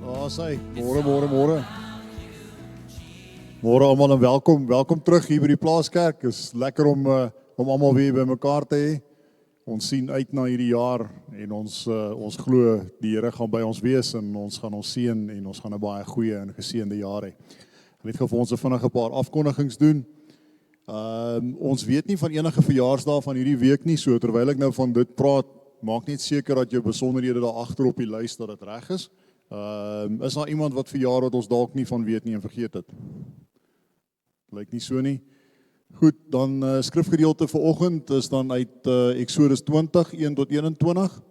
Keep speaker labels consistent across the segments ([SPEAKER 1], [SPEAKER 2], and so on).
[SPEAKER 1] Sê, môre. Môre almal en welkom terug hier by die Plaaskerk. Is lekker om almal weer by mekaar te hê. Ons sien uit na hierdie jaar en ons glo die Here gaan by ons wees en ons gaan ons seën en ons gaan 'n baie goeie en geseënde jaar hê. Net gou vir ons 'n vinnige paar afkondigings doen. Ons weet nie van enige verjaarsdae van hierdie week nie, so terwyl ek nou van dit praat, maak net seker dat jou besonderhede daar agter op die lys dat dit reg is. Is daar iemand wat verjaar wat ons dalk nie van weet nie en vergeet het? Lyk nie so nie. Goed, dan skrifgedeelte vir oggend is dan uit Exodus 20, 1 tot 21.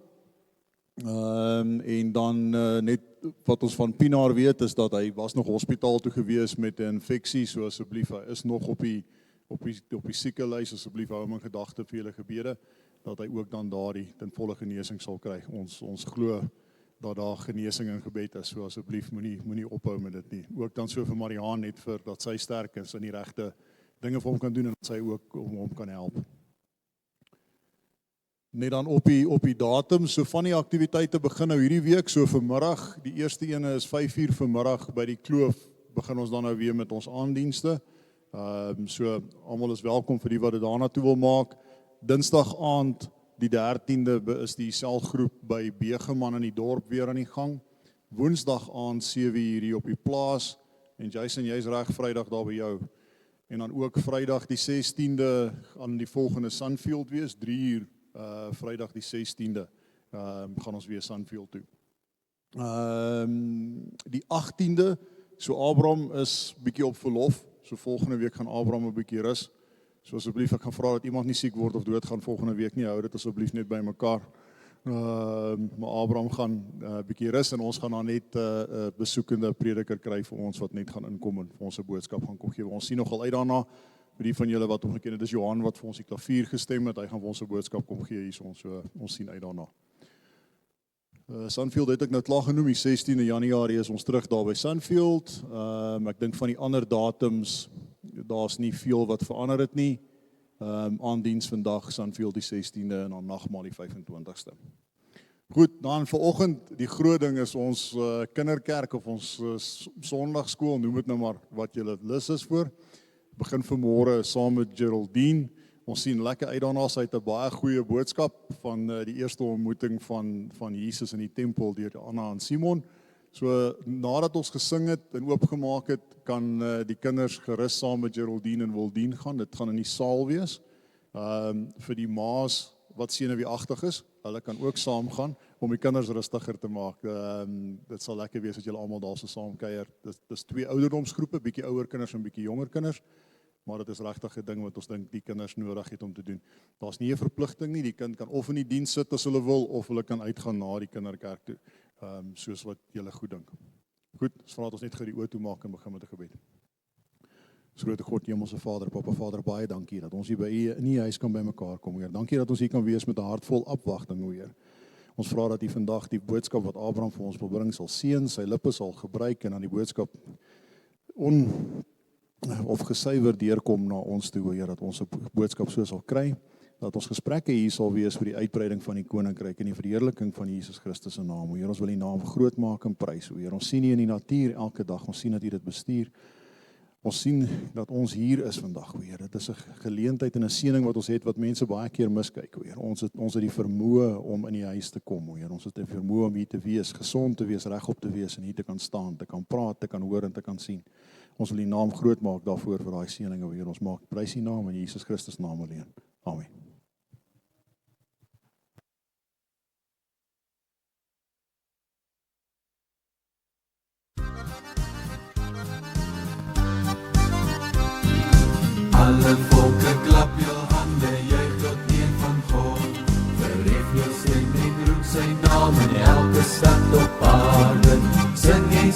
[SPEAKER 1] En dan net wat ons van Pinaar weet is dat hy was nog hospitaal toe gewees met 'n infeksie, so asseblief, hy is nog op die siektelys, asseblief hou hom in gedagte vir julle gebede, dat hy ook dan daardie ten volle genesing sal kry. Ons glo dat daar genesing in gebed is, so asseblief moenie ophou met dit nie. Ook dan so vir Mariaan net vir dat sy sterk is en die regte dinge vir hom kan doen en dat sy ook om hom kan help. Net dan op die datum, so van die aktiwiteite begin nou hierdie week, so vanmiddag, die eerste ene is 5:00 vanmiddag by die kloof, begin ons dan nou weer met ons aandienste. So almal is welkom vir die wat dit daarna toe wil maak. Dinsdag aand, die 13de is die selgroep by Begeman in die dorp weer aan die gang. Woensdag aand 7:00 hier op die plaas en Jason, jy's reg Vrydag daar by jou. En dan ook Vrydag die 16de aan die volgende Sunfield wees, 3:00 Vrydag die 16de gaan ons weer Sunfield toe. Die 18de, so Abraham is bietjie op verlof, so volgende week gaan Abraham 'n bietjie rus. So asseblief, ek gaan vra dat iemand nie siek word of dood gaan volgende week nie, hou dit asseblief net by mekaar. Maar Abraham gaan bietjie rus en ons gaan dan net besoekende prediker kry vir ons wat net gaan inkom en vir ons 'n boodskap gaan kom gee. Ons sien nogal uit daarna, vir die van julle wat hom geken het, dis Johan wat vir ons die klavier gestem het, hy gaan vir ons 'n boodskap kom gee hierso, so ons sien uit daarna. Sunfield het ek nou klaar genoem, die 16de Januarie is ons terug daar by Sunfield. Ek dink van die ander datums, daar's nie veel wat verander het nie. Aandiens vandag, Sunfield die 16de en dan nagmaal die 25ste. Goed, dan vanoggend, die groot ding is ons kinderkerk of ons Sondagskool, noem dit nou maar wat julle lus is voor. Begin vanmôre saam met Geraldine. Ons sien lekker uit daarna, sy het 'n baie goeie boodskap van die eerste ontmoeting van Jesus in die tempel deur Anna en Simon. So nadat ons gesing het en oopgemaak het, kan die kinders gerus saam met Geraldine en Wildine gaan. Dit gaan in die saal wees. Vir die ma's wat senuweeagtig is, hulle kan ook saam gaan om die kinders rustiger te maak. Dit sal lekker wees as julle almal daar so saam kuier. Dis 2 ouderdomsgroepe, bietjie ouer kinders en bietjie jonger kinders. Maar dit is regtig 'n ding wat ons dink die kinders nodig het om te doen. Daar's nie 'n verpligting nie, die kind kan of in die diens sit as hulle wil, of hulle kan uitgaan na die kinderkerk toe, soos wat julle goed dink. Goed, ons vra dat ons net gou die oë toe maak en begin met 'n gebed. Grote God, Hemelse Vader, Papa Vader, baie dankie dat ons hier by U in U huis kan bymekaar kom, Heer. Dankie dat ons hier kan wees met 'n hart vol afwagting, o Heer. Ons vra dat U vandag die boodskap wat Abraham vir ons wil bring sal seën, sy lippe sal gebruik en aan die boodskap of gesuiwer deurkom na ons toe, Heer, dat ons 'n boodskap so sal kry, dat ons gesprekke hier sal wees vir die uitbreiding van die koninkryk en die verheerliking van Jesus Christus se naam. Heer, ons wil U naam groot maak en prys, Heer. Ons sien U in die natuur elke dag, ons sien dat U dit bestuur. Ons sien dat ons hier is vandag, Heer. Dit is 'n geleentheid en 'n seëning wat ons het wat mense baie keer miskyk, Heer. Ons het die vermoë om in die huis te kom, Heer. Ons het die vermoë om hier te wees, gesond te wees, regop te wees en hier te kan staan, te kan praat, te kan hoor en te kan sien. Ons wil U naam groot maak daarvoor vir daai seëninge, Heer. Ons maak prys U naam in Jesus Christus naam alleen. Amen.
[SPEAKER 2] Alle volke klap jou hande, juig tot eer van God. Verhef jou stem en roep sy naam in elke stad op aarde. Sing en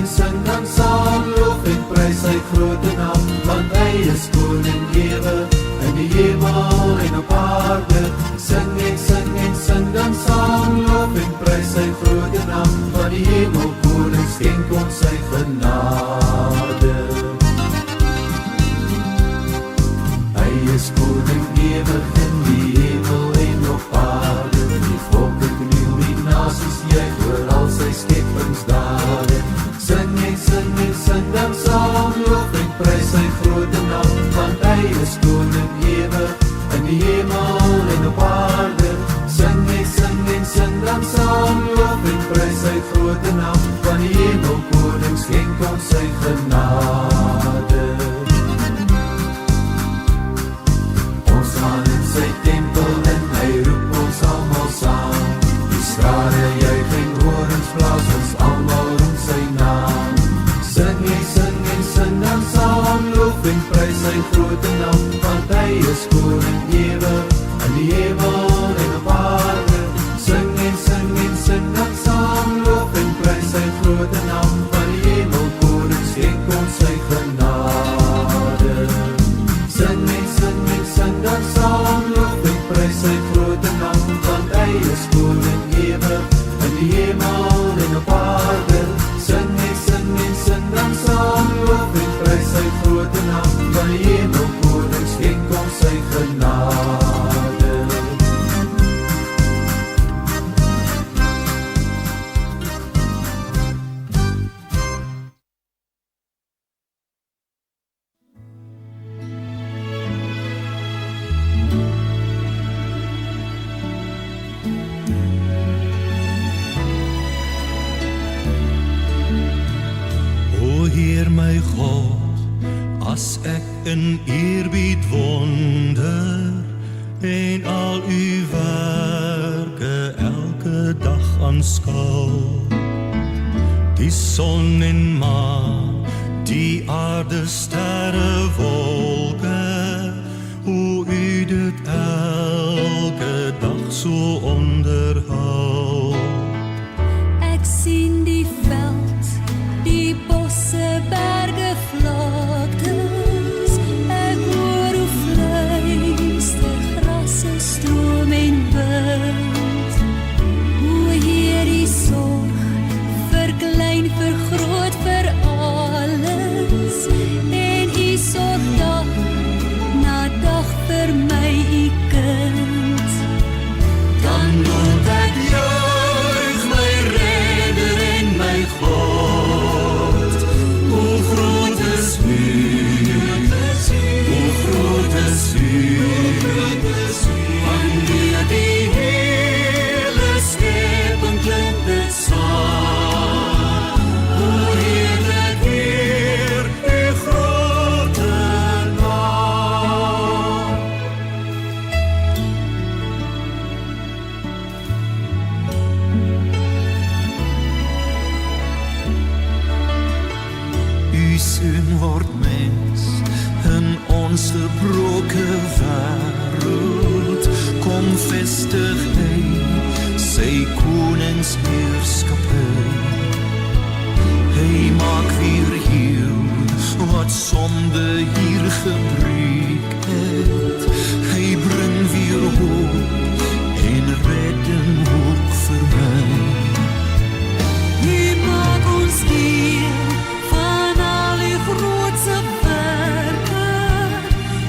[SPEAKER 2] sing dan saam, loof en prys sy grote naam, want hy is koning ewig in die hemel en op aarde. Sing en sing dan saam, loof en prys sy grote naam, want die hemelkoning skenk ons sy genade. Hy is koning ewig in die hemel en op aarde, die volke kniel naam, want hy is koning ewig, in die hemel en op aarde. Sing en sing dan saam, loof en prys sy grote naam, want die hemel koning skenk ons sy genade.
[SPEAKER 3] Heer my God, as ek in eerbied wonder en al u werke elke dag aanskou, die son en maan, die aarde, sterre, wolke, hoe u dit elke dag so onderhou.
[SPEAKER 4] Ek sien die veld, die bosse, berge, vlaktes. Ek hoor hoe fluister grasse, stroom en wind. Hoe Heer die sorg verklein, vergroot vir alles. En u sorg dag na dag vir my, u kind. Dan moet ek juig my redder en my God. Hoe groot is u, hoe groot is u, wanneer die hele skepping klink dit saam. Hoe heerlik weer u grote naam.
[SPEAKER 3] U seun word mens in ons gebroke wêreld, kom vestig hy sy koningsheerskappy. Hy maak weer heel wat sonde hier gebreek het. Hy bring weer hoop en redding ook vir my. U maak ons deel van al die grootse werke.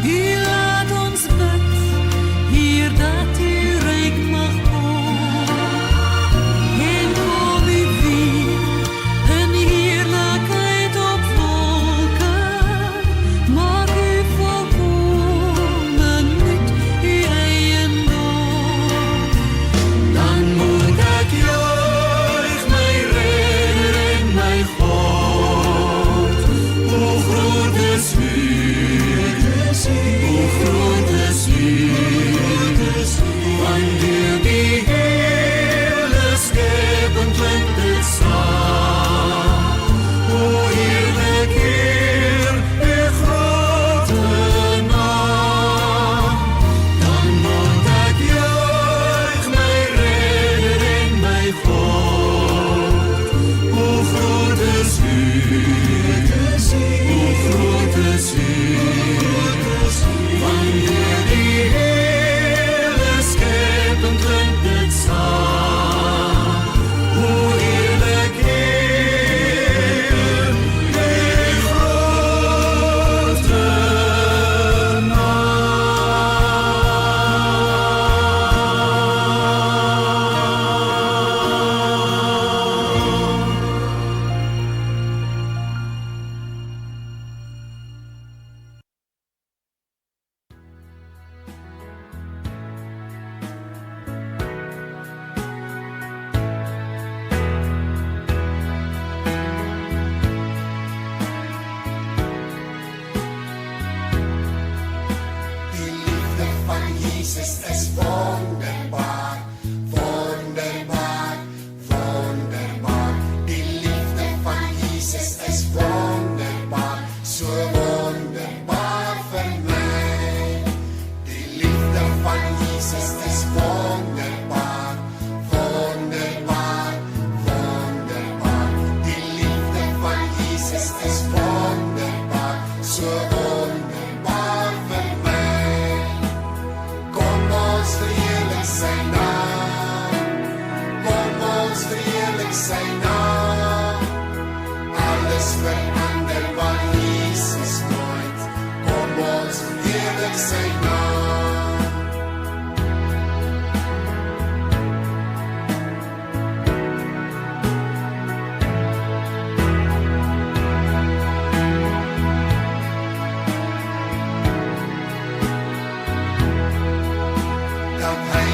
[SPEAKER 3] U laat ons bid, Heer, dat u ryk mag word. En kom u weer in heerlikheid op wolke. Maak u vol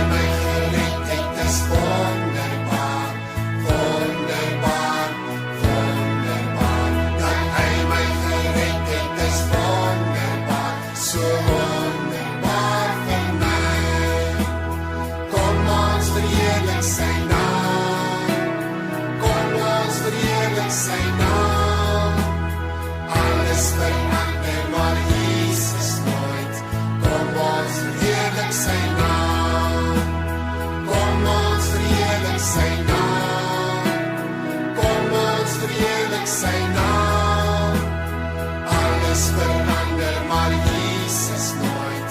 [SPEAKER 5] my gered het, is wonderbaar, wonderbaar, wonderbaar. Dat hy my gered het, is wonderbaar, so wonderbaar vir my. Kom ons verheerlik sy naam, kom ons verheerlik sy naam. Alles verander, maar Jesus nooit. Kom ons verheerlik sy naam, kom ons verheerlik sy naam, kom ons verheerlik sy naam. Alles verander, maar Jesus nooit.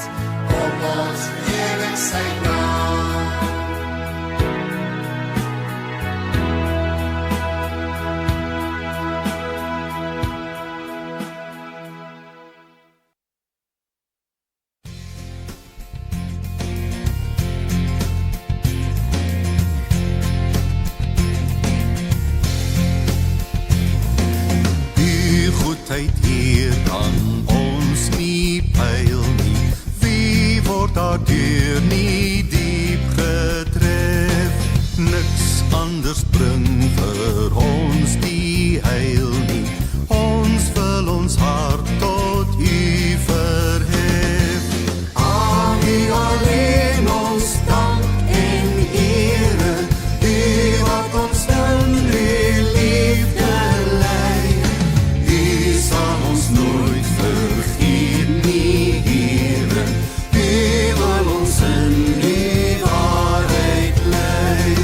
[SPEAKER 5] Kom ons verheerlik sy naam.
[SPEAKER 3] Die goedheid hier kan ons nie pyl nie. Wie word daardeur nie diep getref? Niks anders bring vir ons die heil nie. Ons wil ons hart tot U verhef. Aan U alleen ons dank en ere, U wat ons in U liefde lei. U sal ons nooit vergeet nie, Here. U wil ons in U waarheid lei.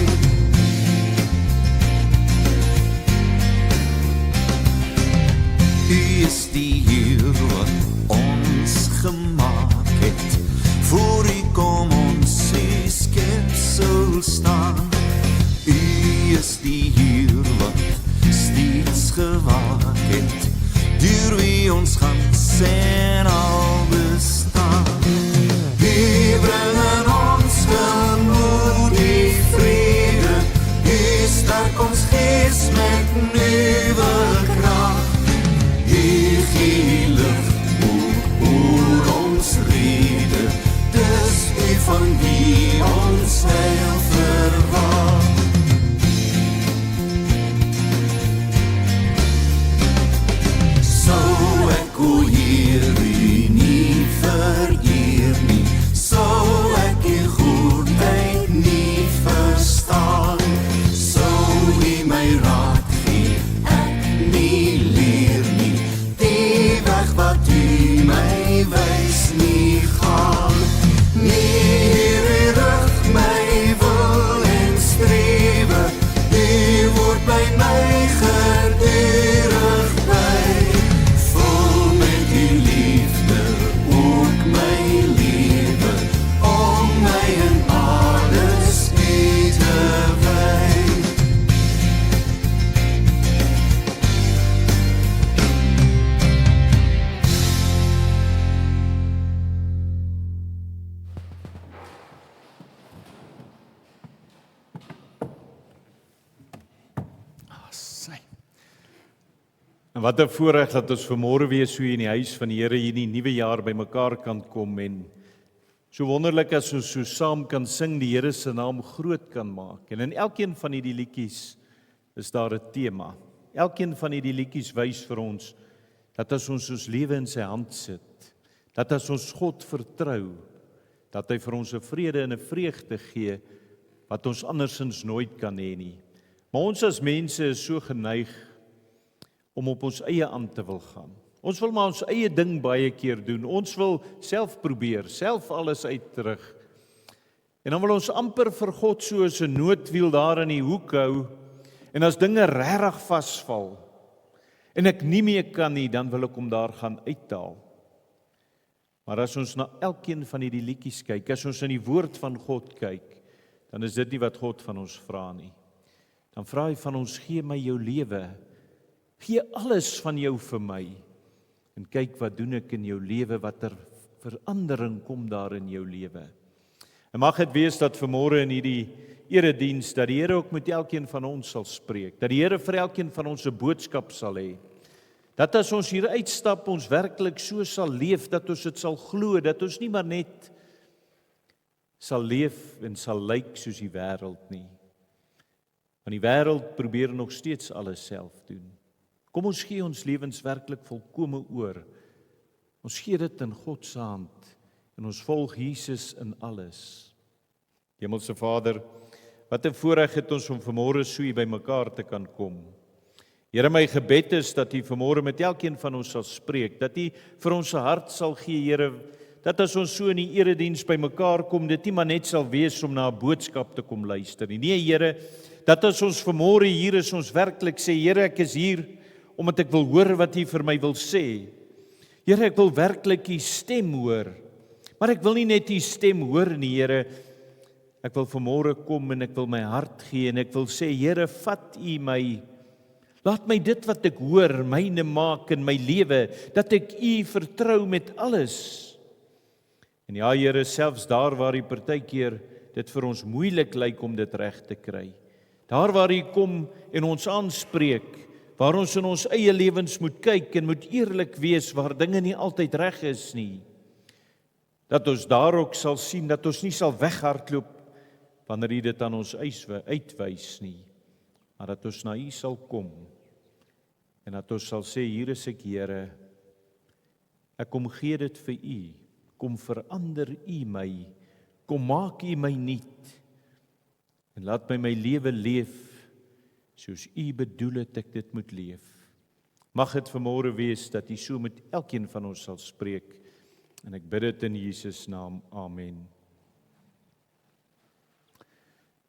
[SPEAKER 3] U is die Heer wat ons gemaak het. Voor U kom ons U skepsel staan. U is die Heer wat steeds gewaak het, deur wie ons gans en al bestaan. U bring in ons gemoed die vrede, U sterk ons gees met nuwe krag. U gee lig oor ons rede, dis U van wie ons heil verwag. Sou ek o Heer U nie vereer nie, sou ek U goedheid nie verstaan, sou U my raad gee, ek nie leer nie, die weg wat U my wys nie gaan. Nie Heer, U rig my wil en strewe, U word by my gedurig by. Vul met U liefde ook my lewe, om my in alles U te wy.
[SPEAKER 6] En wat 'n voorreg dat ons vanmôre weer so in die huis van die Here hier in die nuwe jaar bymekaar kan kom en so wonderlik as ons so saam kan sing, die Here se naam groot kan maak. En in elkeen van hierdie liedjies is daar 'n tema. Elkeen van hierdie liedjies wys vir ons dat as ons ons lewe in sy hand sit, dat as ons God vertrou, dat hy vir ons 'n vrede en 'n vreugde gee wat ons andersins nooit kan hê nie. Maar ons as mense is so geneig om op ons eie aan te wil gaan. Ons wil maar ons eie ding baie keer doen. Ons wil self probeer, self alles uitrig. En dan wil ons amper vir God soos 'n noodwiel daar in die hoek hou. En as dinge regtig vasval en ek nie meer kan nie, dan wil ek hom daar gaan uithaal. Maar as ons na elkeen van hierdie liedjies kyk, as ons in die woord van God kyk, dan is dit nie wat God van ons vra nie. Dan vra hy van ons, gee my jou lewe. Gee alles van jou vir my. En kyk wat doen ek in jou lewe, watter verandering kom daar in jou lewe. En mag dit wees dat vanmôre in hierdie erediens, dat die Here ook met elkeen van ons sal spreek, dat die Here vir elkeen van ons 'n boodskap sal hê, dat as ons hier uitstap, ons werklik so sal leef, dat ons dit sal glo, dat ons nie maar net sal leef en sal lyk soos die wêreld nie. Want die wêreld probeer nog steeds alles self doen. Kom ons gee ons lewens werklik volkome oor. Ons gee dit in God se hand en ons volg Jesus in alles. Hemelse Vader, wat 'n voorreg het ons om vanmôre so hier by mekaar te kan kom. Here, my gebed is dat U vanmôre met elkeen van ons sal spreek, dat U vir ons 'n hart sal gee, Here, dat as ons so in die erediens by mekaar kom, dit nie maar net sal wees om na 'n boodskap te kom luister nie. Nee, Here, dat as ons vanmôre hier is, ons werklik sê, Here, ek is hier omdat ek wil hoor wat U vir my wil sê. Here, ek wil werklik U stem hoor. Maar ek wil nie net U stem hoor nie, Here. Ek wil vanmôre kom en ek wil my hart gee en ek wil sê, Here, vat U my. Laat my dit wat ek hoor, myne maak in my lewe, dat ek U vertrou met alles. En ja, Here, selfs daar waar U partykeer dit vir ons moeilik lyk om dit reg te kry. Daar waar U kom en ons aanspreek, waar ons in ons eie lewens moet kyk en moet eerlik wees, waar dinge nie altyd reg is nie. Dat ons daar ook sal sien, dat ons nie sal weghardloop wanneer U dit aan ons uitwys nie, maar dat ons na U sal kom en dat ons sal sê, hier is ek, Here, ek kom gee dit vir U, kom verander U my, kom maak U my nuut en laat my lewe leef soos U bedoel het ek dit moet leef. Mag dit vanmôre wees dat U so met elkeen van ons sal spreek en ek bid dit in Jesus naam, amen.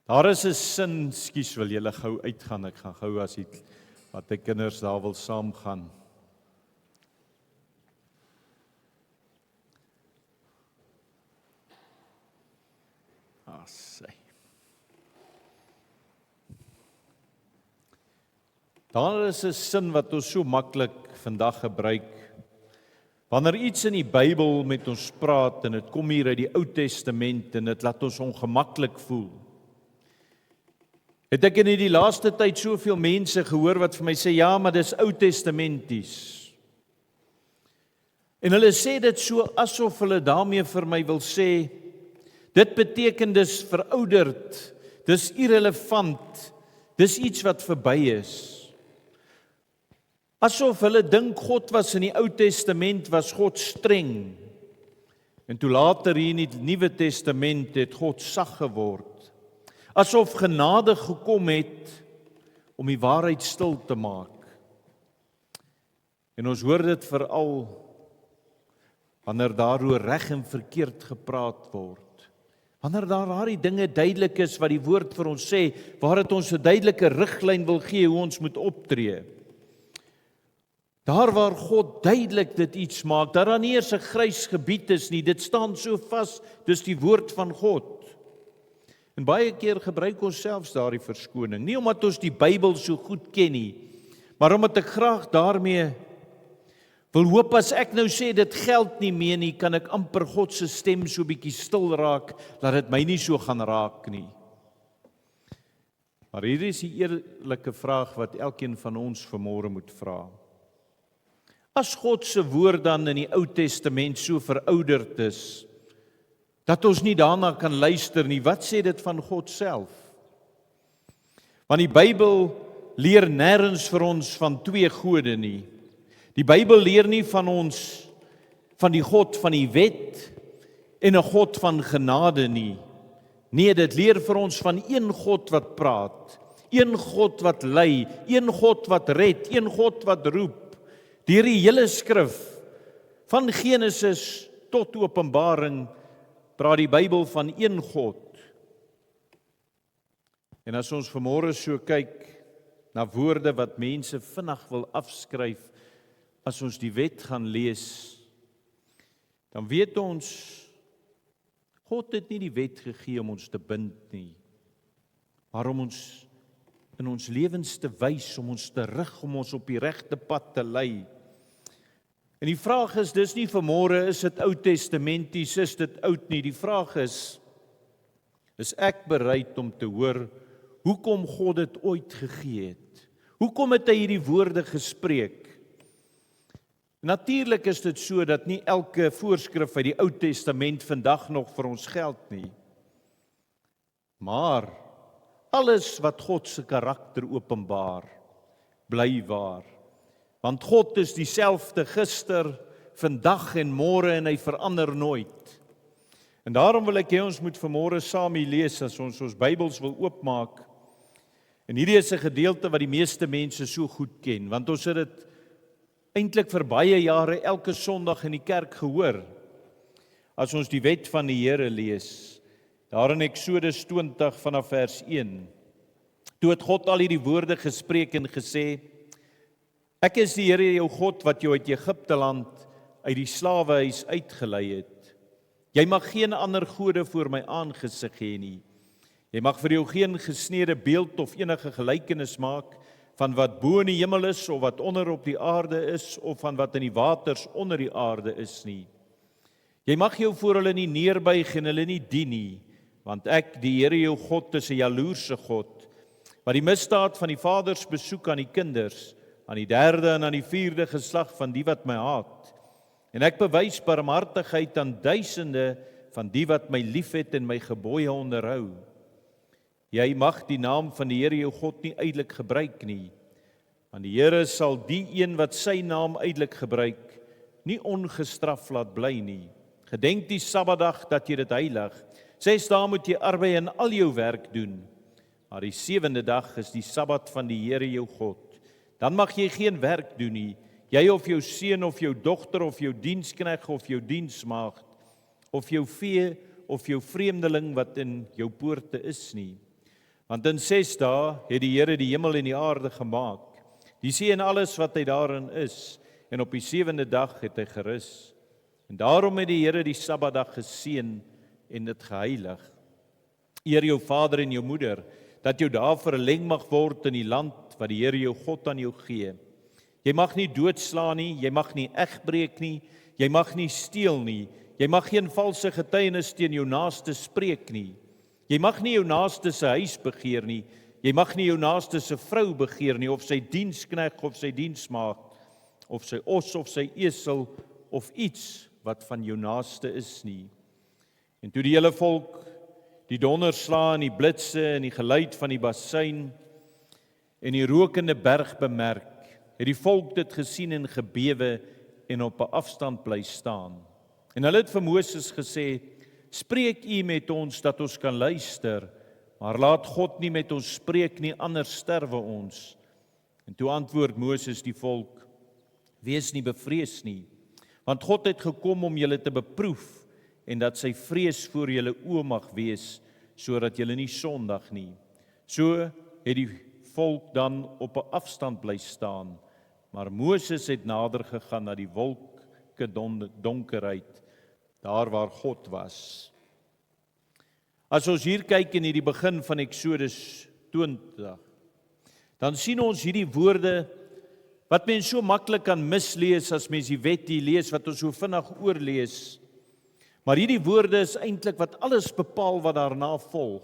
[SPEAKER 6] Daar is 'n sin, skus, wil julle gou uitgaan, ek gaan gou as die wat die kinders daar wil saam gaan. Sy. Daar is 'n sin wat ons so maklik vandag gebruik. Wanneer iets in die Bybel met ons praat en dit kom hier uit die Ou Testament en dit laat ons ongemaklik voel. Het ek in die laaste tyd soveel mense gehoor wat vir my sê, ja, maar dis Ou Testamenties. En hulle sê dit so asof hulle daarmee vir my wil sê, dit beteken dis verouderd, dis irrelevant, dis iets wat verby is. Asof hulle dink God was in die Ou Testament, was God streng. En toe later hier in die Nuwe Testament het God sag geword. Asof genade gekom het om die waarheid stil te maak. En ons hoor dit veral wanneer daaroor reg en verkeerd gepraat word. Wanneer daar daardie dinge duidelik is wat die woord vir ons sê, waar dit ons 'n duidelike riglyn wil gee hoe ons moet optree. Daar waar God duidelik dit iets maak, dat daar nie eers 'n grys gebied is nie, dit staan so vas, dis die woord van God. En baie keer gebruik ons selfs daardie verskoning, nie omdat ons die Bybel so goed ken nie, maar omdat ek graag daarmee wil hoop as ek nou sê dit geld nie meer nie, kan ek amper God se stem so bietjie stil raak, dat dit my nie so gaan raak nie. Maar hier is die eerlike vraag wat elkeen van ons vanmôre moet vra. As God se woord dan in die Ou Testament so verouderd is, dat ons nie daarna kan luister nie, wat sê dit van God self? Want die Bybel leer nêrens vir ons van twee gode nie. Die Bybel leer nie van ons, van die God van die wet en 'n God van genade nie. Nee, dit leer vir ons van een God wat praat, een God wat lei, een God wat red, een God wat roep. Deur die hele skrif, van Genesis tot Openbaring, praat die Bybel van een God. En as ons vanmôre so kyk na woorde wat mense vinnig wil afskryf, as ons die wet gaan lees, dan weet ons, God het nie die wet gegee om ons te bind nie, maar om ons in ons lewens te wys, om ons te rig, om ons op die regte pad te lei. En die vraag is, dis nie vanmôre, is dit Ou Testamenties, is dit oud nie, die vraag is ek bereid om te hoor, hoekom God dit ooit gegee het? Hoekom het hy hierdie woorde gespreek? Natuurlik is dit so dat nie elke voorskrif uit die Ou Testament vandag nog vir ons geld nie. Maar alles wat God se karakter openbaar, bly waar. Want God is dieselfde gister, vandag en môre en hy verander nooit. En daarom wil ek hê ons moet vanmôre saam hier lees as ons Bybels wil oopmaak. En hierdie is 'n gedeelte wat die meeste mense so goed ken, want ons het dit eintlik vir baie jare elke Sondag in die kerk gehoor. As ons die wet van die Here lees, daar in Eksodus 20 vanaf vers 1. Toe het God al hierdie woorde gespreek en gesê: Ek is die Here jou God wat jou uit Egipte land uit die slawehuis uitgelei het. Jy mag geen ander gode voor my aangesig hê nie. Jy mag vir jou geen gesneede beeld of enige gelykenis maak van wat bo in die hemel is of wat onder op die aarde is of van wat in die waters onder die aarde is nie. Jy mag jou voor hulle nie neerbuig en hulle nie dien nie, want ek, die Here jou God, is 'n jaloerse God, wat die misdaad van die vaders besoek aan die kinders, aan die 3de en aan die 4de geslag van die wat my haat. En ek bewys barmhartigheid aan duisende van die wat my liefhet en my gebooie onderhou. Jy mag die naam van die Here jou God nie uitelik gebruik nie, want die Here sal die een wat sy naam uitelik gebruik, nie ongestraf laat bly nie. Gedenk die Sabbatdag dat jy dit heilig. 6 dae moet jy arbei en al jou werk doen, maar die 7de dag is die Sabbat van die Here jou God. Dan mag jy geen werk doen nie, jy of jou seun of jou dogter of jou diensknegt of jou diensmaagd, of jou vee of jou vreemdeling wat in jou poorte is nie. Want in 6 dae het die Here die hemel en die aarde gemaak, die see en alles wat hy daarin is, en op die 7de dag het hy gerus. En daarom het die Here die Sabbatdag geseën en dit geheilig. Eer jou vader en jou moeder, dat jou dae verleng mag word in die land wat die Here jou God aan jou gee. Jy mag nie doodslaan nie, jy mag nie egbreek nie, jy mag nie steel nie, jy mag geen valse getuienis teen jou naaste spreek nie. Jy mag nie jou naaste se huis begeer nie, jy mag nie jou naaste se vrou begeer nie, of sy diensknegt of sy diensmaagd, of sy os of sy esel, of iets wat van jou naaste is nie. En toe die hele volk die donderslae en die blitse en die geluid van die basuin en die rokende berg bemerk, het die volk dit gesien en gebewe en op 'n afstand bly staan. En hulle het vir Moses gesê: Spreek u met ons dat ons kan luister, maar laat God nie met ons spreek nie, anders sterwe ons. En toe antwoord Moses die volk: Wees nie bevrees nie, want God het gekom om julle te beproef en dat sy vrees voor julle oë mag wees, sodat julle nie sondig nie. So het die volk dan op 'n afstand bly staan, maar Moses het nader gegaan na die wolke donkerheid, daar waar God was. As ons hier kyk in hierdie begin van Eksodus 20, dan sien ons hierdie woorde wat mens so maklik kan mislees as mens die wet hier lees, wat ons so vinnig oorlees. Maar hierdie woorde is eintlik wat alles bepaal wat daarna volg.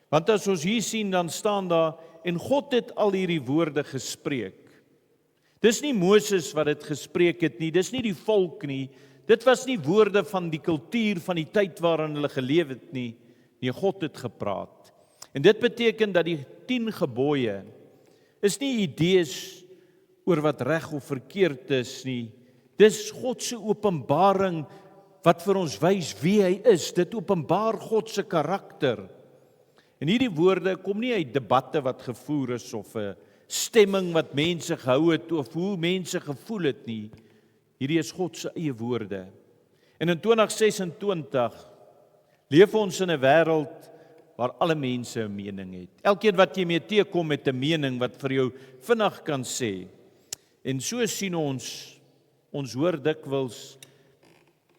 [SPEAKER 6] Want as ons hier sien, dan staan daar, en God het al hierdie woorde gespreek. Dis nie Moses wat dit gespreek het nie, dis nie die volk nie, dit was nie woorde van die kultuur van die tyd waarin hulle geleef het nie, nee, God het gepraat. En dit beteken dat die 10 gebooie is nie idees oor wat reg of verkeerd is nie, dis God se openbaring wat vir ons wys wie hy is, dit openbaar God se karakter. En hierdie woorde kom nie uit debatte wat gevoer is of 'n stemming wat mense gehou het of hoe mense gevoel het nie. Hierdie is God se eie woorde. En in 2026 leef ons in 'n wêreld waar alle mense 'n mening het. Elkeen wat jy mee teekom met 'n mening wat vir jou vinnig kan sê. En so sien ons hoor dikwels,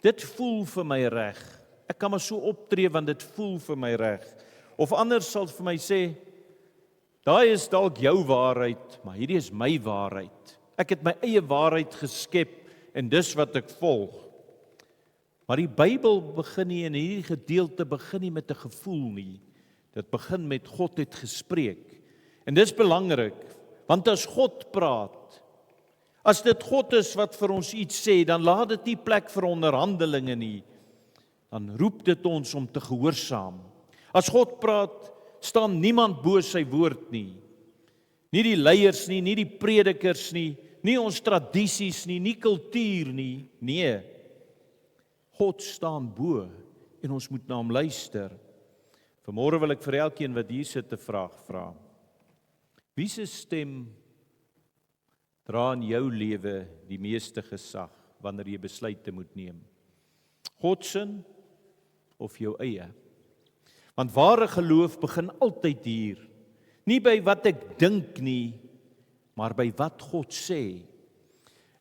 [SPEAKER 6] dit voel vir my reg. Ek kan maar so optree want dit voel vir my reg. Of anders sal vir my sê, daai is dalk jou waarheid, maar hierdie is my waarheid. Ek het my eie waarheid geskep en dis wat ek volg. Maar die Bybel begin nie, en hierdie gedeelte begin nie met 'n gevoel nie. Dit begin met God het gespreek. En dis belangrik, want as God praat, as dit God is wat vir ons iets sê, dan laat dit nie plek vir onderhandelinge nie. Dan roep dit ons om te gehoorsaam. As God praat, staan niemand bo sy woord nie. Nie die leiers nie, nie die predikers nie, nie ons tradisies nie, nie kultuur nie. Nee. God staan bo en ons moet na hom luister. Vanmôre wil ek vir elkeen wat hier sit 'n vraag vra. Wie se stem dra in jou lewe die meeste gesag wanneer jy besluite moet neem? God se of jou eie? Want ware geloof begin altyd hier. Nie by wat ek dink nie, maar by wat God sê.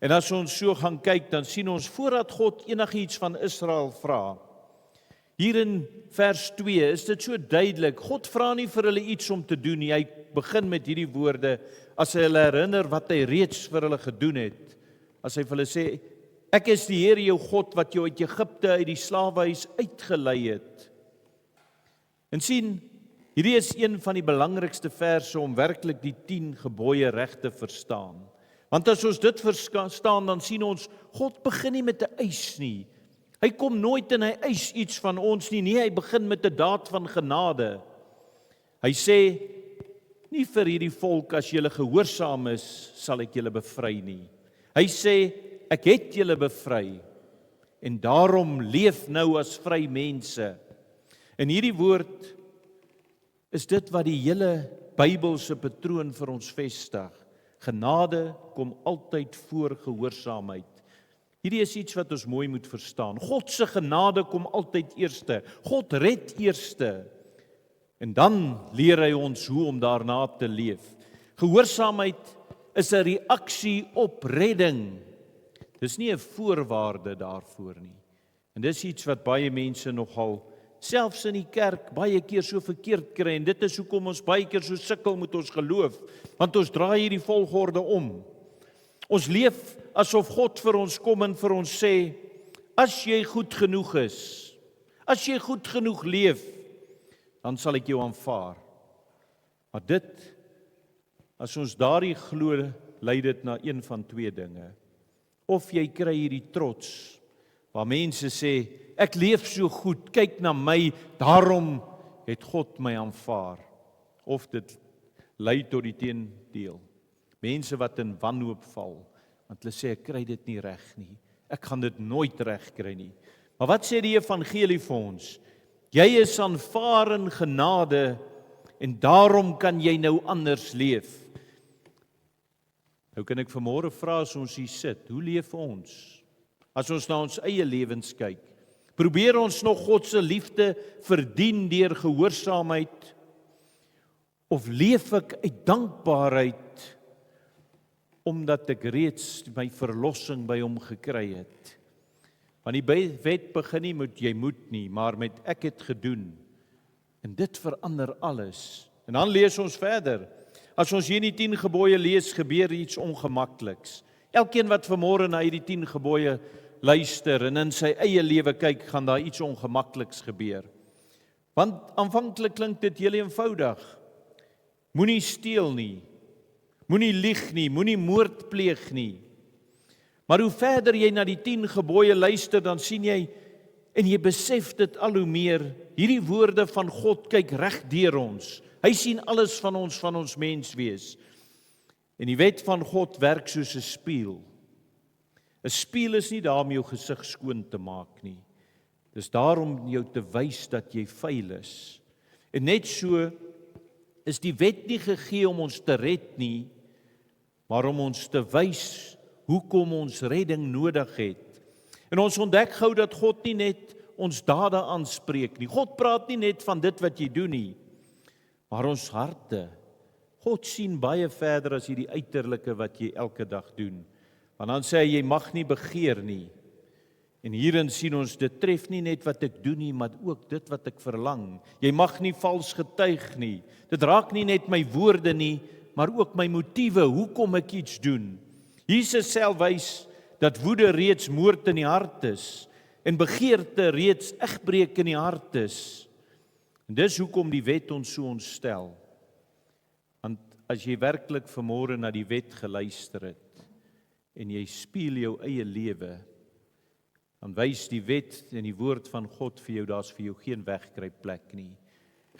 [SPEAKER 6] En as ons so gaan kyk, dan sien ons voordat God enigiets van Israel vra. Hier in vers 2 is dit so duidelik. God vra nie vir hulle iets om te doen nie. Hy begin met hierdie woorde as hy hulle herinner wat hy reeds vir hulle gedoen het. As hy vir hulle sê, ek is die Here jou God wat jou uit Egipte uit die slawehuis uitgelei het. En sien, hierdie is een van die belangrikste verse om werklik die 10 gebooie reg te verstaan. Want as ons dit verstaan, dan sien ons, God begin nie met 'n eis nie. Hy kom nooit en hy eis iets van ons nie. Nee, hy begin met 'n daad van genade. Hy sê, nie vir hierdie volk, as julle gehoorsaam is, sal ek julle bevry nie. Hy sê, ek het julle bevry, en daarom leef nou as vry mense. En hierdie woord is dit wat die hele Bybelse patroon vir ons vestig. Genade kom altyd voor gehoorsaamheid. Hierdie is iets wat ons mooi moet verstaan. God se genade kom altyd eerste. God red eerste. En dan leer hy ons hoe om daarna te leef. Gehoorsaamheid is 'n reaksie op redding. Dis nie 'n voorwaarde daarvoor nie. En dis iets wat baie mense nogal selfs in die kerk baie keer so verkeerd kry, en dit is hoekom ons baie keer so sukkel met ons geloof, want ons draai hierdie volgorde om. Ons leef asof God vir ons kom en vir ons sê, as jy goed genoeg is, as jy goed genoeg leef, dan sal ek jou aanvaar. Maar dit, as ons daardie glo, lei dit na een van 2 dinge. Of jy kry hierdie trots, waar mense sê, ek leef so goed, kyk na my, daarom het God my aanvaar. Of dit lei tot die teendeel. Mense wat in wanhoop val, want hulle sê, ek kry dit nie reg nie. Ek gaan dit nooit reg kry nie. Maar wat sê die evangelie vir ons? Jy is aanvaar in genade, en daarom kan jy nou anders leef. Nou kan ek vanmôre vra as ons hier sit, hoe leef ons? As ons na ons eie lewens kyk, probeer ons nog God se liefde verdien deur gehoorsaamheid? Of leef ek uit dankbaarheid omdat ek reeds my verlossing by hom gekry het? Want die wet begin nie met jy moet nie, maar met ek het gedoen. En dit verander alles. En dan lees ons verder. As ons hier in die 10 gebooie lees, gebeur iets ongemakliks. Elkeen wat vanmôre na hierdie 10 gebooie luister en in sy eie lewe kyk, gaan daar iets ongemakliks gebeur. Want aanvanklik klink dit heel eenvoudig. Moenie steel nie, moenie lieg nie, moenie moord pleeg nie. Maar hoe verder jy na die 10 gebooie luister, dan sien jy en jy besef dit al hoe meer, hierdie woorde van God kyk reg deur ons. Hy sien alles van ons menswees. En die wet van God werk soos 'n spieël. 'n Spieël is nie daar om jou gesig skoon te maak nie. Dis daar om jou te wys dat jy vuil is. En net so is die wet nie gegee om ons te red nie, maar om ons te wys hoekom ons redding nodig het. En ons ontdek gou dat God nie net ons dade aanspreek nie. God praat nie net van dit wat jy doen nie, maar ons harte. God sien baie verder as hierdie uiterlike wat jy elke dag doen. Want dan sê hy, jy mag nie begeer nie. En hierin sien ons, dit tref nie net wat ek doen nie, maar ook dit wat ek verlang. Jy mag nie vals getuig nie. Dit raak nie net my woorde nie, maar ook my motiewe, hoekom ek iets doen. Jesus self wys dat woede reeds moord in die hart is en begeerte reeds egbreek in die hart is. En dis hoekom die wet ons so ontstel. Want as jy werklik vanmôre na die wet geluister het en jy spieël jou eie lewe, dan wys die wet en die woord van God vir jou, daar's vir jou geen wegkruipplek nie.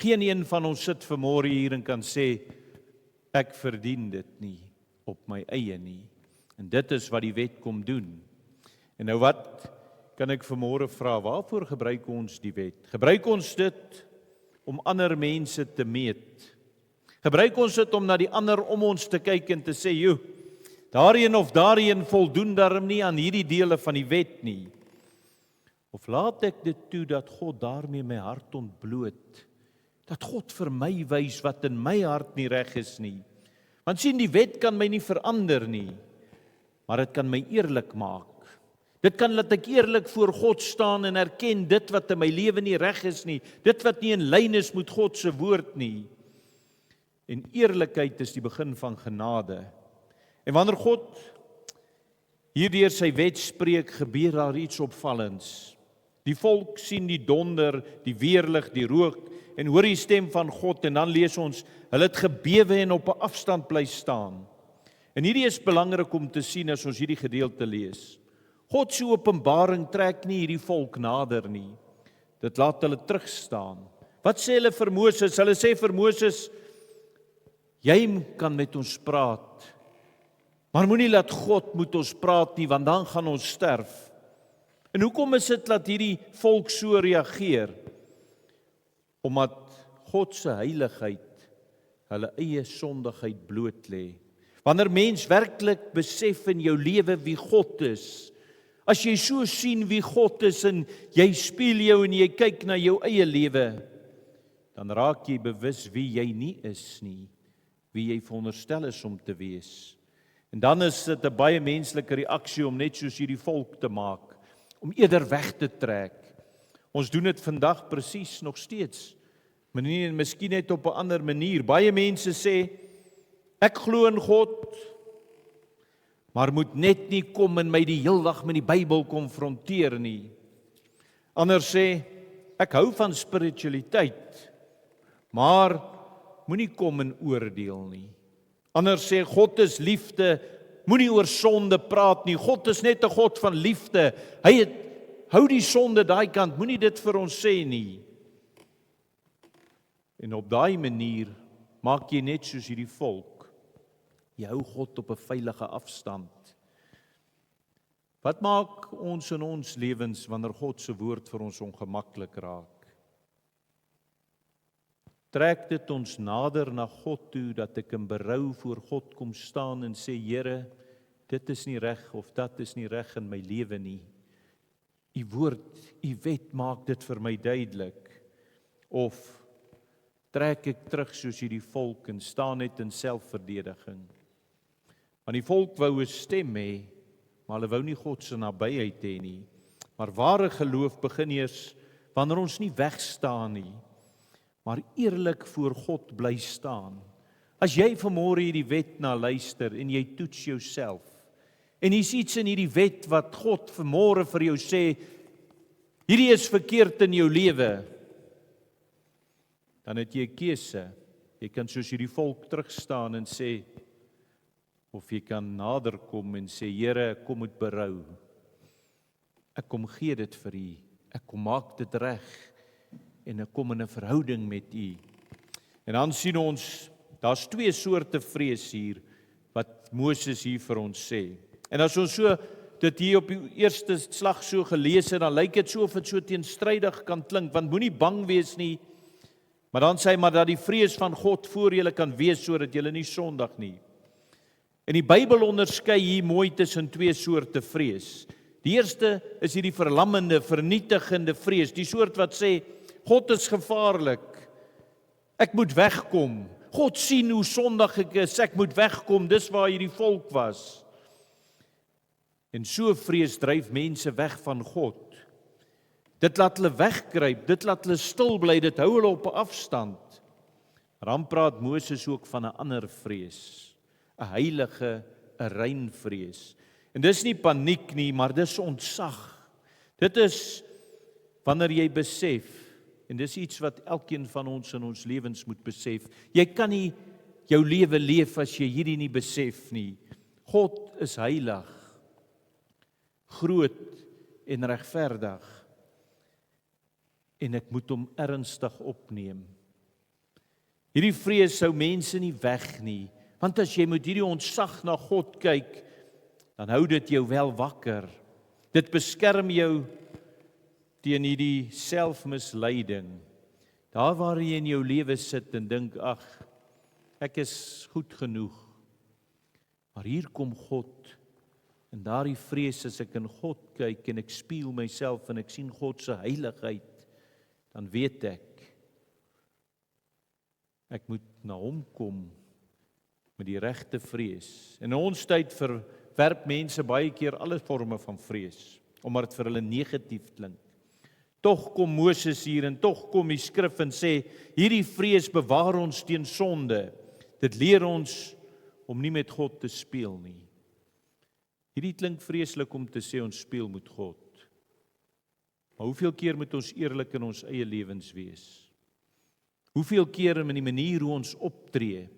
[SPEAKER 6] Geen een van ons sit vanmôre hier en kan sê, ek verdien dit nie op my eie nie. En dit is wat die wet kom doen. En nou wat kan ek vanmôre vra, waarvoor gebruik ons die wet? Gebruik ons dit om ander mense te meet? Gebruik ons dit om na die ander om ons te kyk en te sê, joh, daarheen of daarheen voldoen daarom nie aan hierdie dele van die wet nie? Of laat ek dit toe dat God daarmee my hart ontbloot? Dat God vir my wys wat in my hart nie reg is nie. Want sien, die wet kan my nie verander nie, maar dit kan my eerlik maak. Dit kan laat ek eerlik voor God staan en erken dit wat in my lewe nie reg is nie, dit wat nie in lyn is met God se woord nie. En eerlikheid is die begin van genade. En wanneer God hierdeur sy wet spreek, gebeur daar iets opvallends. Die volk sien die donder, die weerlig, die rook en hoor die stem van God en dan lees ons, hulle het gebewe en op 'n afstand bly staan. En hierdie is belangrik om te sien as ons hierdie gedeelte lees. God se openbaring trek nie hierdie volk nader nie. Dit laat hulle terugstaan. Wat sê hulle vir Moses? Hulle sê vir Moses, jy kan met ons praat, maar moenie laat God met ons praat nie, want dan gaan ons sterf. En hoekom is dit dat hierdie volk so reageer? Omdat God se heiligheid hulle eie sondigheid bloot lê. Wanneer mens werklik besef in jou lewe wie God is, as jy so sien wie God is en jy spieël jou en jy kyk na jou eie lewe, dan raak jy bewus wie jy nie is nie, wie jy veronderstel is om te wees. En dan is dit 'n baie menslike reaksie om net soos hierdie volk te maak, om eerder weg te trek. Ons doen dit vandag presies nog steeds, maar nie, miskien net op 'n ander manier. Baie mense sê, ek glo in God, maar moet net nie kom en my die heel dag met die Bybel konfronteer nie. Ander sê, ek hou van spiritualiteit, maar moenie kom en oordeel nie. Ander sê, God is liefde, moenie oor sonde praat nie. God is net 'n God van liefde. Hou die sonde daai kant, moenie dit vir ons sê nie. En op daai manier maak jy net soos hierdie volk. Jy hou God op 'n veilige afstand. Wat maak ons in ons lewens wanneer God se woord vir ons ongemaklik raak? Trek dit ons nader na God toe, dat ek in berou voor God kom staan en sê, Here, dit is nie reg of dat is nie reg in my lewe nie. U woord, u wet maak dit vir my duidelik. Of trek ek terug soos hierdie volk en staan net in selfverdediging? Want die volk wou 'n stem hê, maar hulle wou nie God se nabyheid hê nie. Maar ware geloof begin eers wanneer ons nie wegstaan nie, maar eerlik voor God bly staan. As jy vanmôre hierdie wet na luister en jy toets jouself, en hier's iets in hierdie wet wat God vanmôre vir jou sê, hierdie is verkeerd in jou lewe, dan het jy 'n keuse. Jy kan soos hierdie volk terugstaan en sê, of jy kan nader kom en sê, Here, ek kom met berou. Ek kom gee dit vir U. Ek kom maak dit reg. En ek kom in 'n verhouding met U. En dan sien ons, daar's twee soorte vrees hier, wat Moses hier vir ons sê. En as ons so dit hier op die eerste slag so gelees het, dan lyk dit so of dit so teenstrydig kan klink, want moenie bang wees nie, maar dan sê hy, maar dat die vrees van God voor julle kan wees, sodat julle nie sondig nie. En die Bybel onderskei hier mooi tussen twee soorte vrees. Die eerste is hierdie verlammende, vernietigende vrees, die soort wat sê, God is gevaarlik, ek moet wegkom, God sien hoe sondig ek is, ek moet wegkom, dis waar hierdie volk was. En so vrees dryf mense weg van God. Dit laat hulle wegkruip, dit laat hulle stil bly, dit hou hulle op 'n afstand. Dan praat Moses ook van 'n ander vrees, 'n heilige, 'n rein vrees. En dis nie paniek nie, maar dis ontzag. Dit is wanneer jy besef, en dis iets wat elkeen van ons in ons lewens moet besef, jy kan nie jou lewe leef as jy hierdie nie besef nie. God is heilig, groot en regverdig, en ek moet hom ernstig opneem. Hierdie vrees hou mense nie weg nie, want as jy met hierdie ontzag na God kyk, dan hou dit jou wel wakker. Dit beskerm jou teen hierdie selfmisleiding. Daar waar jy in jou lewe sit en dink, ag, ek is goed genoeg. Maar hier kom God, en daardie vrees as ek in God kyk en ek spieël myself en ek sien God se heiligheid, dan weet ek moet na hom kom met die regte vrees. En in ons tyd verwerp mense baie keer alle forme van vrees, omdat dit vir hulle negatief klink. Tog kom Moses hier en tog kom die skrif en sê, hierdie vrees bewaar ons teen sonde. Dit leer ons om nie met God te speel nie. Hierdie klink vreeslik om te sê ons speel met God. Maar hoeveel keer moet ons eerlik in ons eie lewens wees? Hoeveel keer in die manier hoe ons optree?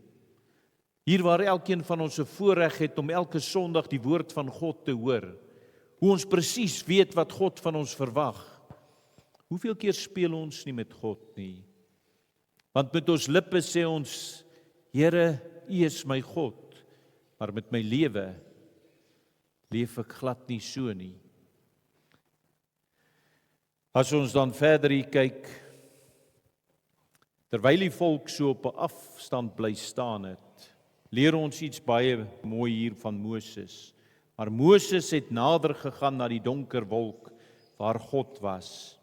[SPEAKER 6] Hier waar elkeen van ons 'n voorreg het om elke Sondag die woord van God te hoor. Hoe ons presies weet wat God van ons verwag. Hoeveel keer speel ons nie met God nie? Want met ons lippe sê ons, Here, U is my God, maar met my lewe leef ek glad nie so nie. As ons dan verder hier kyk, terwyl die volk so op 'n afstand bly staan het, leer ons iets baie mooi hier van Moses. Maar Moses het nader gegaan na die donker wolk waar God was.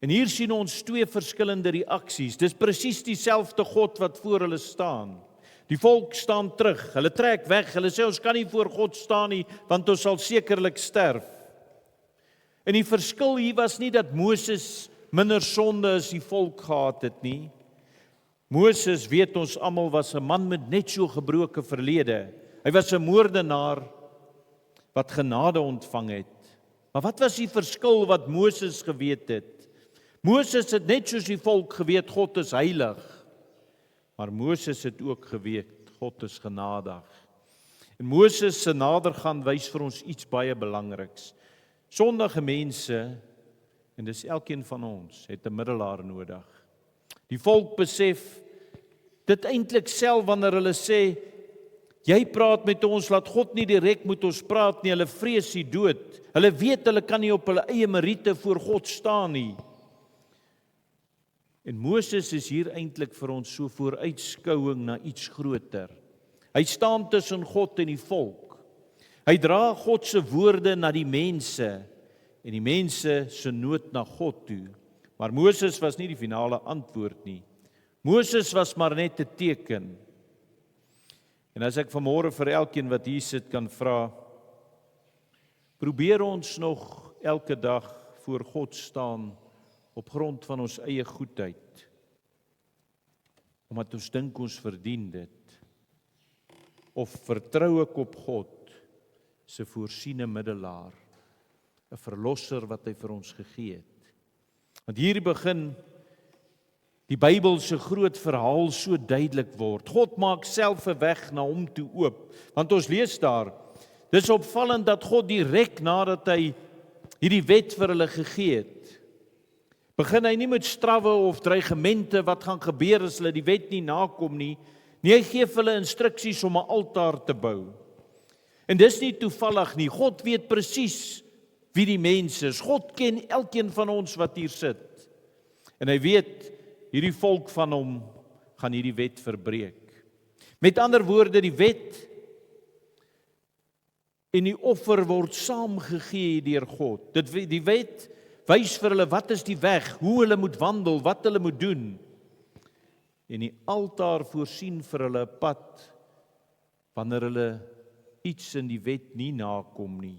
[SPEAKER 6] En hier sien ons twee verskillende reaksies. Dis presies dieselfde God wat voor hulle staan. Die volk staan terug, hulle trek weg, hulle sê ons kan nie voor God staan nie, want ons sal sekerlik sterf. En die verskil hier was nie dat Moses minder sonde as die volk gehad het nie. Moses, weet ons almal, was 'n man met net so gebroke verlede. Hy was 'n moordenaar wat genade ontvang het. Maar wat was die verskil wat Moses geweet het? Moses het net soos die volk geweet, God is heilig. Maar Moses het ook geweet, God is genadig. En Moses se nadergaan wys vir ons iets baie belangriks. Sondige mense, en dis elkeen van ons, het 'n middelaar nodig. Die volk besef dit eintlik self wanneer hulle sê, jy praat met ons, laat God nie direk met ons praat nie, hulle vrees die dood. Hulle weet hulle kan nie op hulle eie meriete voor God staan nie. En Moses is hier eintlik vir ons so vooruitskouing na iets groter. Hy staan tussen God en die volk. Hy dra God se woorde na die mense en die mense se nood na God toe. Maar Moses was nie die finale antwoord nie. Moses was maar net 'n teken. En as ek vanmôre vir elkeen wat hier sit kan vra, probeer ons nog elke dag voor God staan op grond van ons eie goedheid, omdat ons dink ons verdien dit, of vertrou ek op God se voorsiene middelaar, 'n verlosser wat hy vir ons gegee het. Want hier begin die Bybel se groot verhaal so duidelik word. God maak self 'n weg na hom toe oop, want ons lees daar, dis opvallend dat God direk nadat hy hierdie wet vir hulle gegee het, begin hy nie met strawwe of dreigemente wat gaan gebeur as hulle die wet nie nakom nie. Nee, hy gee vir hulle instruksies om 'n altaar te bou. En dis nie toevallig nie. God weet presies wie die mens is. God ken elkeen van ons wat hier sit. En hy weet, hierdie volk van hom gaan hierdie wet verbreek. Met ander woorde, die wet en die offer word saamgegee deur God. Die wet wys vir hulle wat is die weg, hoe hulle moet wandel, wat hulle moet doen. En die altaar voorsien vir hulle 'n pad wanneer hulle iets in die wet nie nakom nie.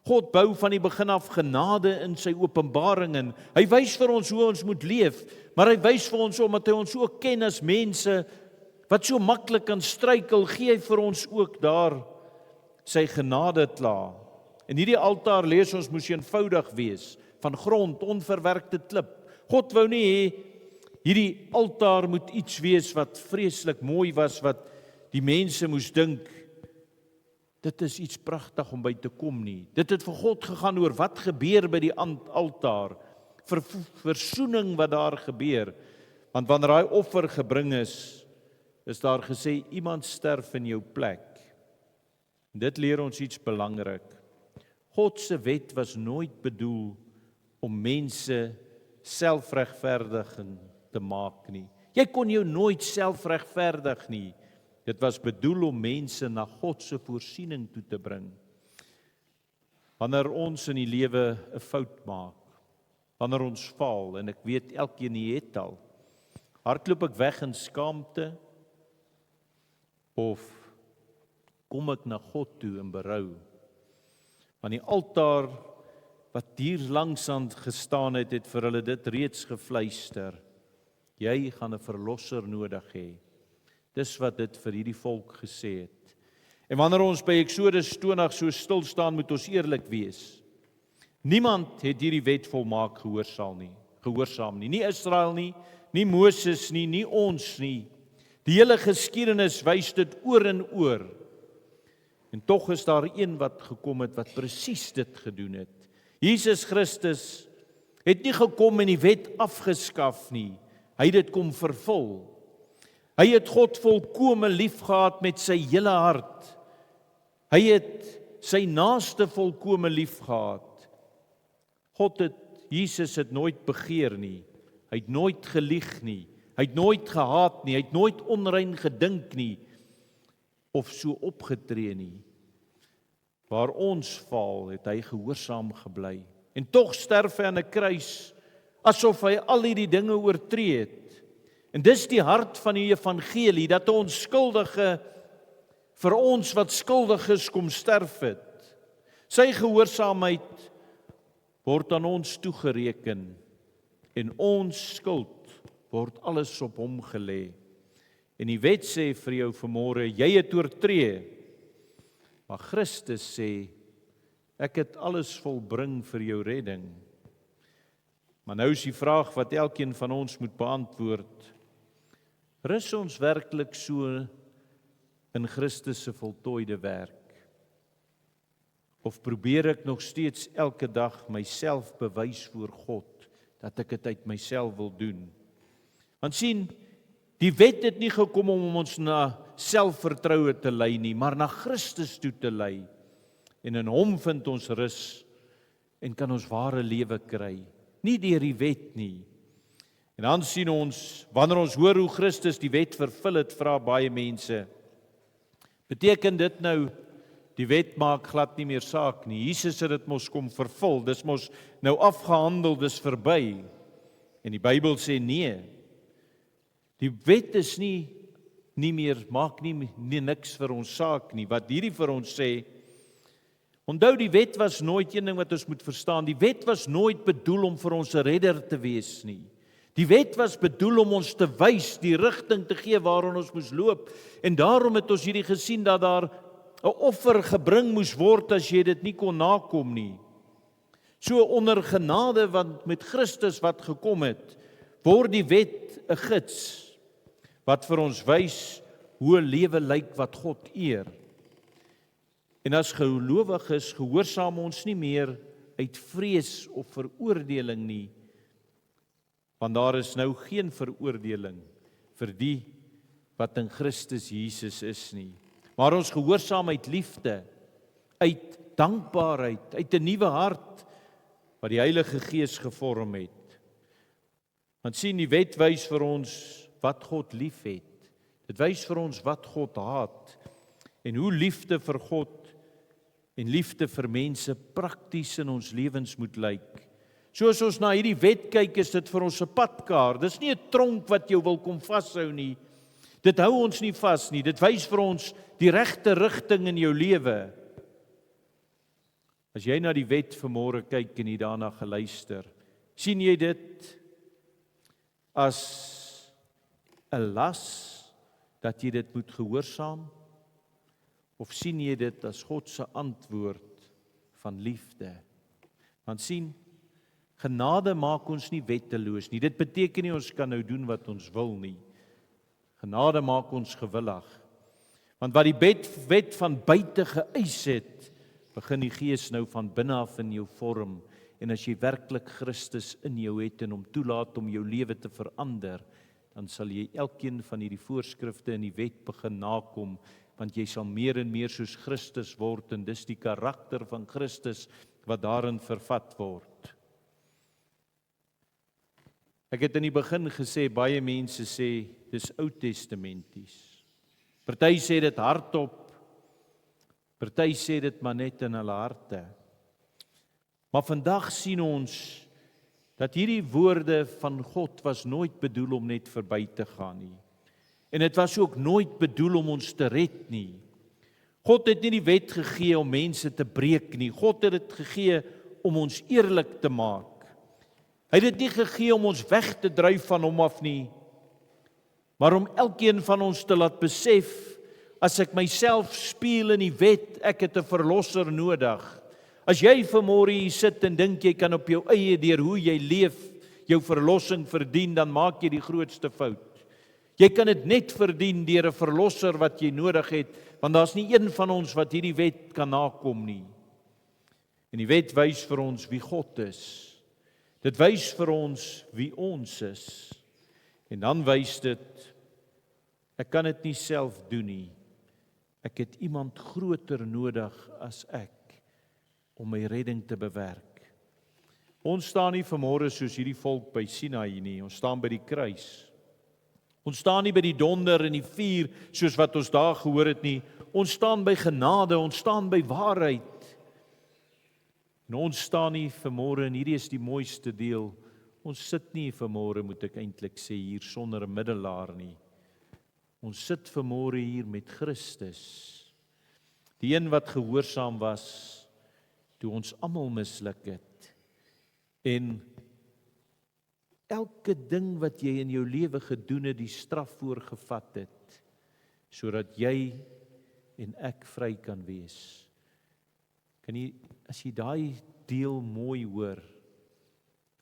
[SPEAKER 6] God bou van die begin af genade in sy openbaring in. Hy wys vir ons hoe ons moet leef, maar hy wys vir ons omdat hy ons ook ken as mense wat so maklik kan struikel, gee hy vir ons ook daar sy genade klaar. En hierdie altaar, lees ons, moes eenvoudig wees, van grond, onverwerkte klip. God wou nie hê hierdie altaar moet iets wees wat vreeslik mooi was, wat die mense moes dink, dit is iets pragtig om by te kom nie. Dit het vir God gegaan oor wat gebeur by die altaar, versoening wat daar gebeur. Want wanneer daai offer gebring is daar gesê, iemand sterf in jou plek. En dit leer ons iets belangrik. God se wet was nooit bedoel om mense selfregverdiging te maak nie. Jy kon jou nooit selfregverdig nie. Dit was bedoel om mense na God se voorsiening toe te bring. Wanneer ons in die lewe 'n fout maak, wanneer ons faal, en ek weet elkeen hier het al, hardloop ek weg in skaamte, of kom ek na God toe in berou? Want die altaar wat hier langs aan gestaan het, het vir hulle dit reeds gefluister. Jy gaan 'n verlosser nodig hê. Dis wat dit vir hierdie volk gesê het. En wanneer ons by Eksodus 20 so stil staan, moet ons eerlik wees. Niemand het hierdie wet volmaak gehoorsaam nie. Nie Israel nie, nie Moses nie, nie ons nie. Die hele geskiedenis wys dit oor en oor. En tog is daar een wat gekom het wat presies dit gedoen het. Jesus Christus het nie gekom en die wet afgeskaf nie. Hy het dit kom vervul. Hy het God volkome liefgehad met sy hele hart. Hy het sy naaste volkome liefgehad. Jesus het nooit begeer nie. Hy het nooit gelieg nie. Hy het nooit gehaat nie. Hy het nooit onrein gedink nie. Of so opgetree nie. Waar ons val, het hy gehoorsaam gebly. En tog sterf hy aan 'n kruis, asof hy al hierdie dinge oortree het. En dis die hart van die evangelie, dat 'n onskuldige vir ons wat skuldig is kom sterf het. Sy gehoorsaamheid word aan ons toegereken, en ons skuld word alles op hom gelê. En die wet sê vir jou vanmôre, jy het oortree. Maar Christus sê, ek het alles volbring vir jou redding. Maar nou is die vraag wat elkeen van ons moet beantwoord. Rus ons werklik so in Christus se voltooide werk? Of probeer ek nog steeds elke dag myself bewys voor God, dat ek dit uit myself wil doen? Want sien, die wet het nie gekom om ons na selfvertroue te lei nie, maar na Christus toe te lei. En in hom vind ons rus en kan ons ware lewe kry. Nie deur die wet nie. En dan sien ons, wanneer ons hoor hoe Christus die wet vervul het, vra baie mense, beteken dit nou, die wet maak glad nie meer saak nie. Jesus het dit mos kom vervul, dis mos nou afgehandel, dis verby. En die Bybel sê nee. Die wet is nie meer, maak nie niks vir ons saak nie. Wat hierdie vir ons sê, onthou die wet was nooit, een ding wat ons moet verstaan, die wet was nooit bedoel om vir ons 'n redder te wees nie. Die wet was bedoel om ons te wys, die rigting te gee waarin ons moes loop. En daarom het ons hierdie gesien dat daar 'n offer gebring moes word as jy dit nie kon nakom nie. So onder genade wat met Christus wat gekom het, word die wet 'n gids wat vir ons wys hoe 'n lewe lyk wat God eer. En as gelowiges gehoorsaam ons nie meer uit vrees of veroordeling nie, want daar is nou geen veroordeling vir die wat in Christus Jesus is nie. Maar ons gehoorsaam uit liefde, uit dankbaarheid, uit 'n nuwe hart wat die Heilige Gees gevorm het. Want sien, die wet wys vir ons wat God lief het. Dit wys vir ons wat God haat en hoe liefde vir God en liefde vir mense prakties in ons lewens moet lyk. Soos ons na hierdie wet kyk, is dit vir ons 'n padkaart. Dis nie 'n tronk wat jou wil kom vashou nie. Dit hou ons nie vas nie. Dit wys vir ons die regte rigting in jou lewe. As jy na die wet vanmôre kyk en jy daarna geluister, sien jy dit as 'n las dat jy dit moet gehoorsaam? Of sien jy dit as God se antwoord van liefde? Want sien, genade maak ons nie wetteloos nie. Dit beteken nie ons kan nou doen wat ons wil nie. Genade maak ons gewillig. Want wat die wet van buite geëis het, begin die Gees nou van binne af in jou vorm. En as jy werklik Christus in jou het en hom toelaat om jou lewe te verander, dan sal jy elkeen van hierdie voorskrifte in die wet begin nakom, want jy sal meer en meer soos Christus word, en dis die karakter van Christus wat daarin vervat word. Ek het in die begin gesê, baie mense sê, dis Oud-testamenties. Party sê dit hardop, party sê dit maar net in hulle harte. Maar vandag sien ons, dat hierdie woorde van God was nooit bedoel om net verby te gaan nie. En dit was ook nooit bedoel om ons te red nie. God het nie die wet gegee om mense te breek nie. God het dit gegee om ons eerlik te maak. Hy het dit nie gegee om ons weg te dryf van hom af nie, maar om elkeen van ons te laat besef, as ek myself spieël in die wet, ek het 'n verlosser nodig. As jy vanmôre hier sit en dink jy kan op jou eie deur hoe jy leef jou verlossing verdien, dan maak jy die grootste fout. Jy kan dit net verdien deur 'n verlosser wat jy nodig het, want daar's nie een van ons wat hierdie wet kan nakom nie. En die wet wys vir ons wie God is. Dit wys vir ons wie ons is. En dan wys dit, ek kan dit nie self doen nie. Ek het iemand groter nodig as ek om my redding te bewerk. Ons staan nie vanmôre soos hierdie volk by Sinaï nie, ons staan by die kruis. Ons staan nie by die donder en die vuur soos wat ons daar gehoor het nie. Ons staan by genade, ons staan by waarheid. En ons staan nie vanmôre, en hierdie is die mooiste deel, ons sit nie vanmôre, moet ek eintlik sê, hier sonder 'n middelaar nie. Ons sit vanmôre hier met Christus, die een wat gehoorsaam was, toe ons almal misluk het. En elke ding wat jy in jou lewe gedoen het, die straf voorgevat het, sodat jy en ek vry kan wees. Kan jy, as jy daai deel mooi hoor,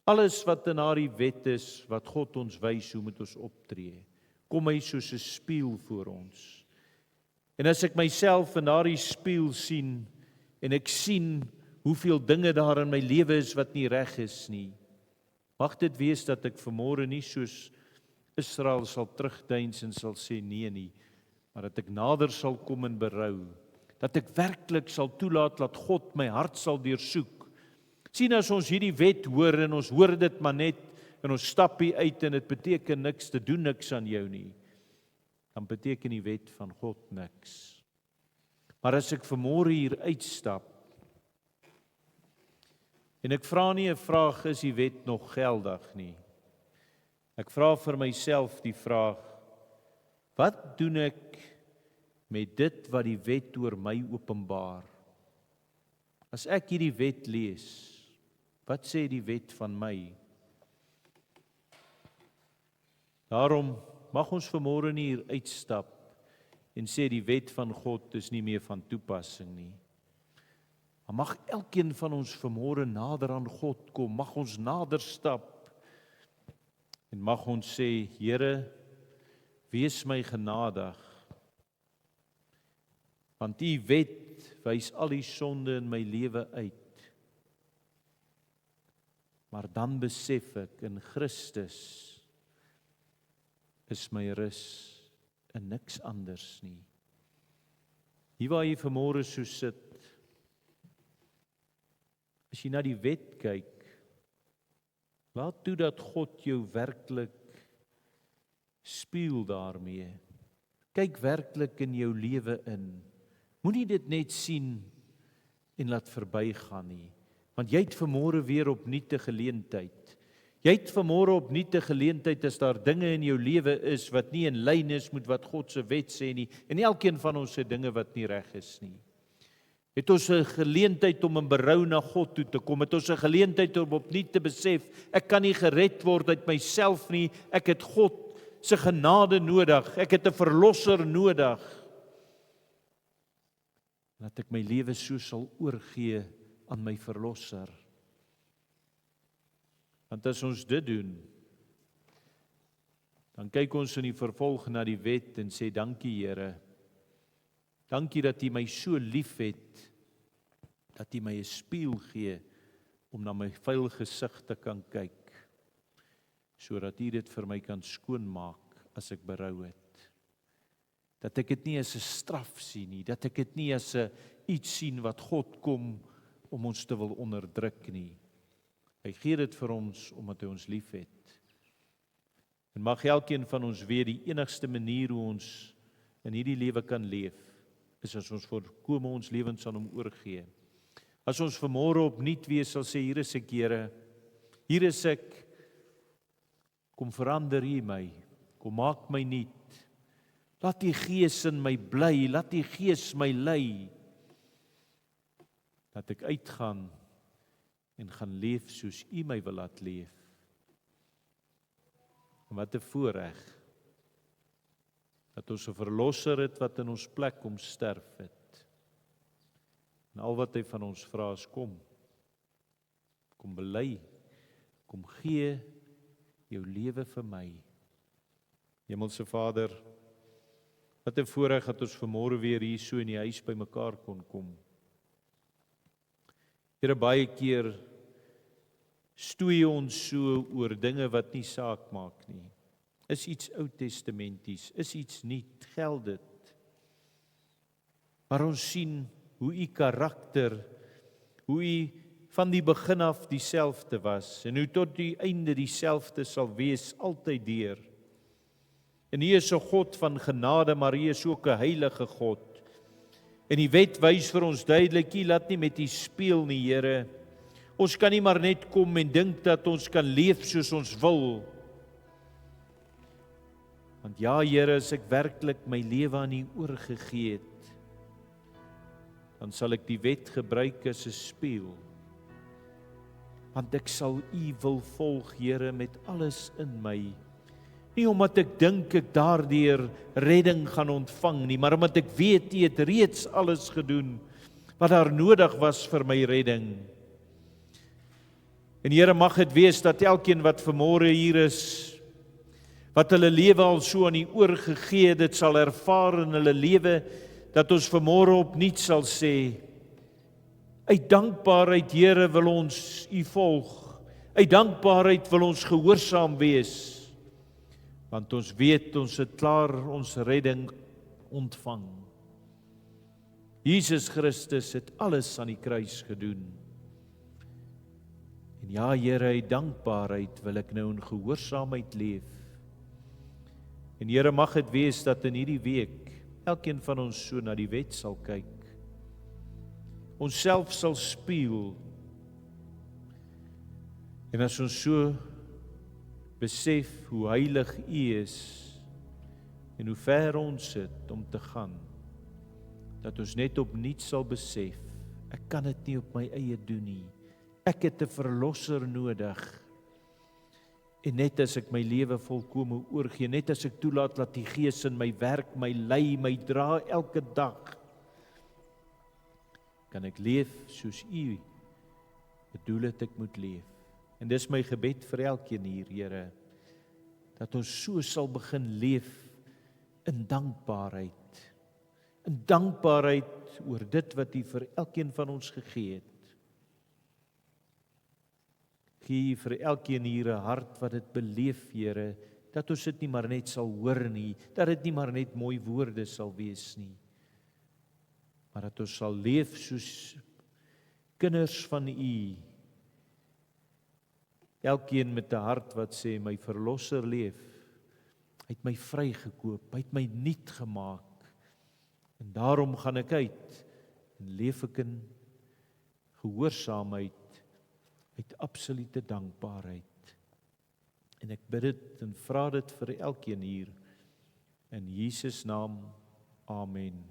[SPEAKER 6] alles wat in daardie wet is, wat God ons wys, hoe moet ons optree, kom hy soos 'n spieël voor ons. En as ek myself in daardie spieël sien, en ek sien hoeveel dinge daar in my lewe is wat nie reg is nie, mag dit wees dat ek vanmôre nie soos Israel sal terugdeins en sal sê nee nie, maar dat ek nader sal kom in berou, dat ek werklik sal toelaat dat God my hart sal deursoek. Sien, as ons hierdie wet hoor en ons hoor dit maar net en ons stap hier uit en dit beteken niks, te doen niks aan jou nie, dan beteken die wet van God niks. Maar as ek vanmôre hier uitstap en ek vra nie 'n vraag, is die wet nog geldig nie. Ek vra vir myself die vraag, wat doen ek met dit wat die wet oor my openbaar? As ek hierdie wet lees, wat sê die wet van my? Daarom mag ons vanmôre nie hier uitstap en sê die wet van God is nie meer van toepassing nie. Maar mag elkeen van ons vanmôre nader aan God kom, mag ons nader stap en mag ons sê, Here, wees my genadig, want U wet wys al die sonde in my lewe uit. Maar dan besef ek, in Christus is my rus en niks anders nie. Hier waar jy vanmôre so sit, as jy na die wet kyk, laat toe dat God jou werklik spieël daarmee. Kyk werklik in jou lewe in. Moenie dit net sien en laat verbygaan nie, want jy het vanmôre weer opnuut 'n geleentheid. Jy het vanmôre opnuut 'n geleentheid as daar dinge in jou lewe is wat nie in lyn is met wat God se wet sê nie, en elkeen van ons se dinge wat nie reg is nie. Het ons 'n geleentheid om in berou na God toe te kom, het ons 'n geleentheid om opnuut te besef, ek kan nie gered word uit myself nie, ek het God se genade nodig, ek het 'n verlosser nodig, dat ek my lewe so sal oorgee aan my verlosser. Want as ons dit doen, dan kyk ons in die vervolg na die wet en sê, dankie Here, dankie dat U my so lief het, dat U my 'n spieël gee, om na my vuil gesig te kan kyk, sodat U dit vir my kan skoonmaak, as ek berou het. Dat ek dit nie as 'n straf sien nie, dat ek dit nie as 'n iets sien wat God kom om ons te wil onderdruk nie. Hy gee dit vir ons omdat hy ons liefhet. En mag elkeen van ons weet die enigste manier hoe ons in hierdie lewe kan leef, is as ons volkome ons lewens aan hom oorgee. As ons vanmôre opnuut weer sal sê, hier is ek, Here, hier is ek, kom verander U my, kom maak my nuut. Laat die Gees in my bly, laat die Gees my lei. Dat ek uitgaan en gaan leef soos U my wil laat leef. En wat 'n voorreg dat ons 'n verlosser het wat in ons plek kom sterf het. En al wat hy van ons vra is kom bely, kom gee jou lewe vir my. Hemelse Vader, wat 'n voorreg dat ons vanmôre weer hier so in die huis by mekaar kon kom. Here, baie keer stoei ons so oor dinge wat nie saak maak nie. Is iets Oud-testamenties, is iets nuut, geld dit. Maar ons sien hoe U karakter, hoe U van die begin af dieselfde was, en hoe tot die einde dieselfde sal wees, altyd deur. En U is 'n God van genade, maar U is ook 'n heilige God. En die wet wys vir ons duidelik, U laat nie met U speel nie, Here. Ons kan nie maar net kom en dink dat ons kan leef soos ons wil. Want ja, Here, as ek werklik my lewe aan U oorgegee het, dan sal ek die wet gebruik as 'n spieël. Want ek sal U wil volg, Here, met alles in my. Nie omdat ek dink ek daardeur redding gaan ontvang nie, maar omdat ek weet U het reeds alles gedoen wat daar nodig was vir my redding. En Here, mag dit wees dat elkeen wat vanmôre hier is, wat hulle lewe al so aan U oorgegee het, dit sal ervaar in hulle lewe, dat ons vanmôre opnuut sal sê, uit dankbaarheid, Here, wil ons U volg. Uit dankbaarheid wil ons gehoorsaam wees, want ons weet ons het klaar ons redding ontvang. Jesus Christus het alles aan die kruis gedoen. En ja, Here, uit dankbaarheid wil ek nou in gehoorsaamheid leef. En Here, mag dit wees dat in hierdie week elkeen van ons so na die wet sal kyk. Ons self sal spieël. En as ons so besef hoe heilig U is en hoe ver ons sit om te gaan, dat ons net opnuut sal besef, ek kan dit nie op my eie doen nie. Ek het 'n verlosser nodig. En net as ek my lewe volkome oorgee, net as ek toelaat dat die Gees in my werk, my lei, my dra elke dag, kan ek leef soos U bedoel het ek moet leef. En dis my gebed vir elkeen hier, Here, dat ons so sal begin leef in dankbaarheid. In dankbaarheid oor dit wat U vir elkeen van ons gegee het. Gee vir elkeen hier 'n hart wat dit beleef, Here, dat ons dit nie maar net sal hoor nie, dat dit nie maar net mooi woorde sal wees nie, maar dat ons sal leef soos kinders van U. Elkeen met 'n hart wat sê, my verlosser leef, hy het my vrygekoop, hy het my nuut gemaak, en daarom gaan ek uit, en leef ek in gehoorsaamheid, uit absolute dankbaarheid. En ek bid dit en vra dit vir elkeen hier, in Jesus naam, amen.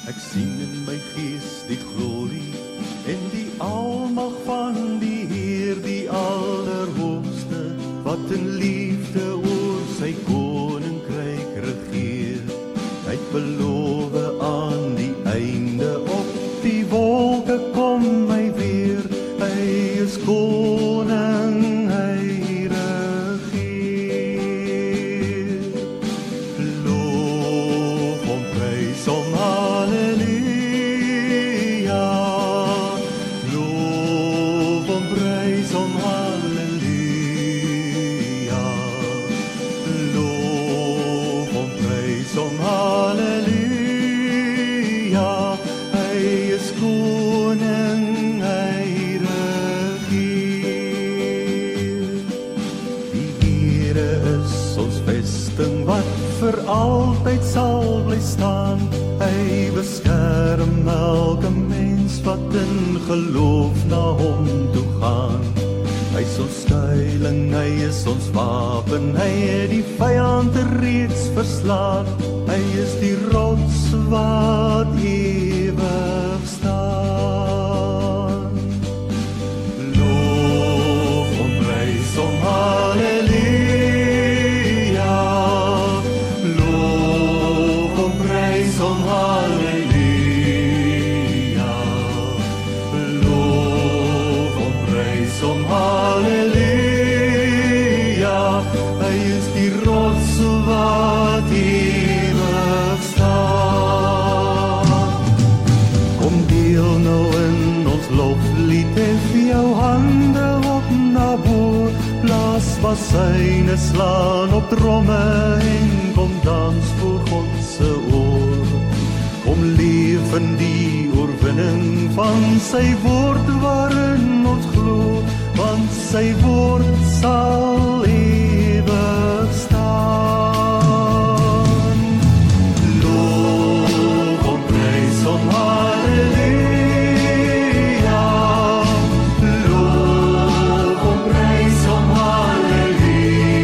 [SPEAKER 3] Ek sien in my gees die glorie en die almag van die Here.
[SPEAKER 7] Heer die Allerhoogste, wat in liefde oor sy koninkryk regeer. Hy het beloof aan die einde op die wolke kom hy weer. Hy is koning, hy regeer. Loof hom, prys hom, halleluja. Loof hom, prys hom, halleluja. Loof hom, prys hom, halleluja. Hy is koning, hy regeer. Die Here is ons vesting wat vir altyd sal bly staan. Hy beskerm elke mens wat in geloof na hom toe gaan. Hy is ons skuiling, hy is ons wapen, hy het die vyand reeds verslaan. Hy is die rots wat ewig staan. Loof hom, prys hom, halleluja. Loof hom, prys hom, halleluja. Loof hom, prys hom, halleluja. Hy is die rots wat ewig staan. Kom deel nou in ons loflied, hef jou hande op na bo. Blaas bassyne, slaan op tromme en kom dans voor God se oor. Kom leef in die oorwinning van sy woord waarin ons glo, want sy woord sal ewig staan. Loof hom, prys hom, halleluja. Loof hom, prys hom, halleluja.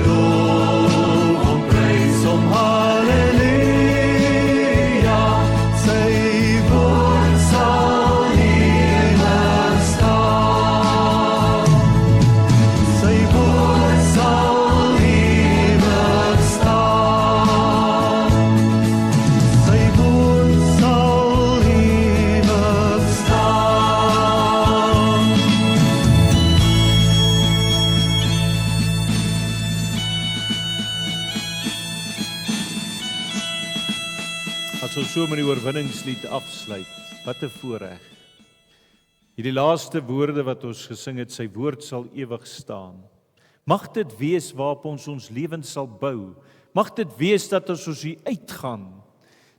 [SPEAKER 7] Loof hom, prys hom, halleluja. Sy woord sal ewig staan. Sy woord sal ewig staan. Sy woord sal ewig staan.
[SPEAKER 6] As ons so met die oorwinningslied afsluit, wat 'n voorreg. Hierdie laaste woorde wat ons gesing het, sy woord sal ewig staan. Mag dit wees waarop ons lewens sal bou. Mag dit wees dat as ons hier uitgaan,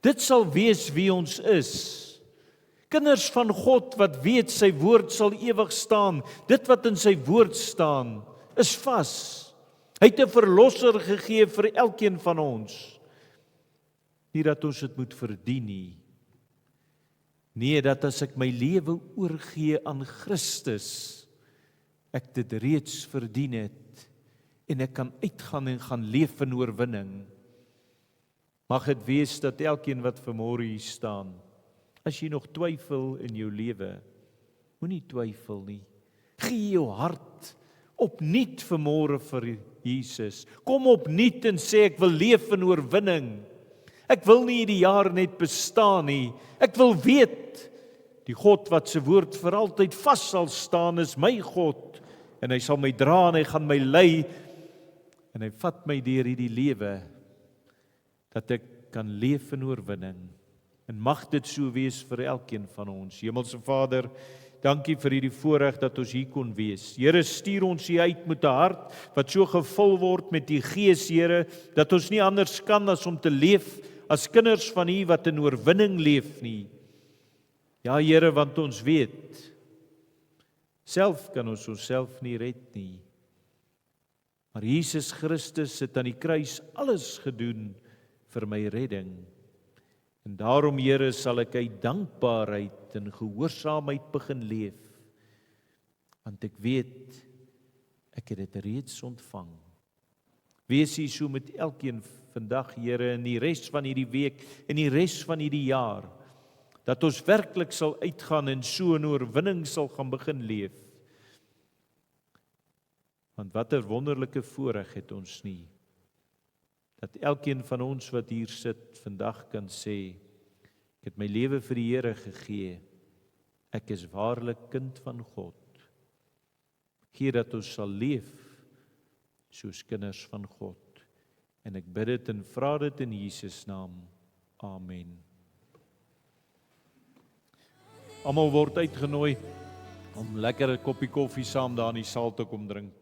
[SPEAKER 6] dit sal wees wie ons is. Kinders van God wat weet sy woord sal ewig staan. Dit wat in sy woord staan, is vas. Hy het 'n verlosser gegee vir elkeen van ons. Nie dat ons dit moet verdien nie. Nee, dat as ek my lewe oorgee aan Christus, ek dit reeds verdien het en ek kan uitgaan en gaan leef in oorwinning. Mag dit wees dat elkeen wat vanmôre hier staan, as jy nog twyfel in jou lewe, moenie twyfel nie. Gee jou hart opnuut vanmôre vir Jesus. Kom opnuut en sê ek wil leef in oorwinning. Ek wil nie hierdie jaar net bestaan nie. Ek wil weet, die God wat sy woord vir altyd vas sal staan is my God. En hy sal my dra en hy gaan my lei. En hy vat my deur hierdie lewe, dat ek kan leef in oorwinning. En mag dit so wees vir elkeen van ons. Hemelse Vader, dankie vir hierdie voorreg dat ons hier kon wees. Here, stuur ons hier uit met 'n hart wat so gevul word met die Gees, Here, dat ons nie anders kan as om te leef as kinders van U wat in oorwinning leef nie. Ja, Here, want ons weet, self kan ons onsself nie red nie. Maar Jesus Christus het aan die kruis alles gedoen vir my redding. En daarom, Here, sal ek uit dankbaarheid en gehoorsaamheid begin leef. Want ek weet, ek het dit reeds ontvang. Wees U so met elkeen vandag, Here, in die res van hierdie week en die res van hierdie jaar. Dat ons werklik sal uitgaan en so in oorwinning sal gaan begin leef. Want watter wonderlike voorreg het ons nie, dat elkeen van ons wat hier sit vandag kan sê, ek het my lewe vir die Here gegee, ek is waarlik kind van God. Gee dat ons sal leef soos kinders van God. En ek bid dit en vra dit in Jesus naam. Amen. Almal word uitgenooi om lekker 'n koppie koffie saam daar in die saal te kom drink.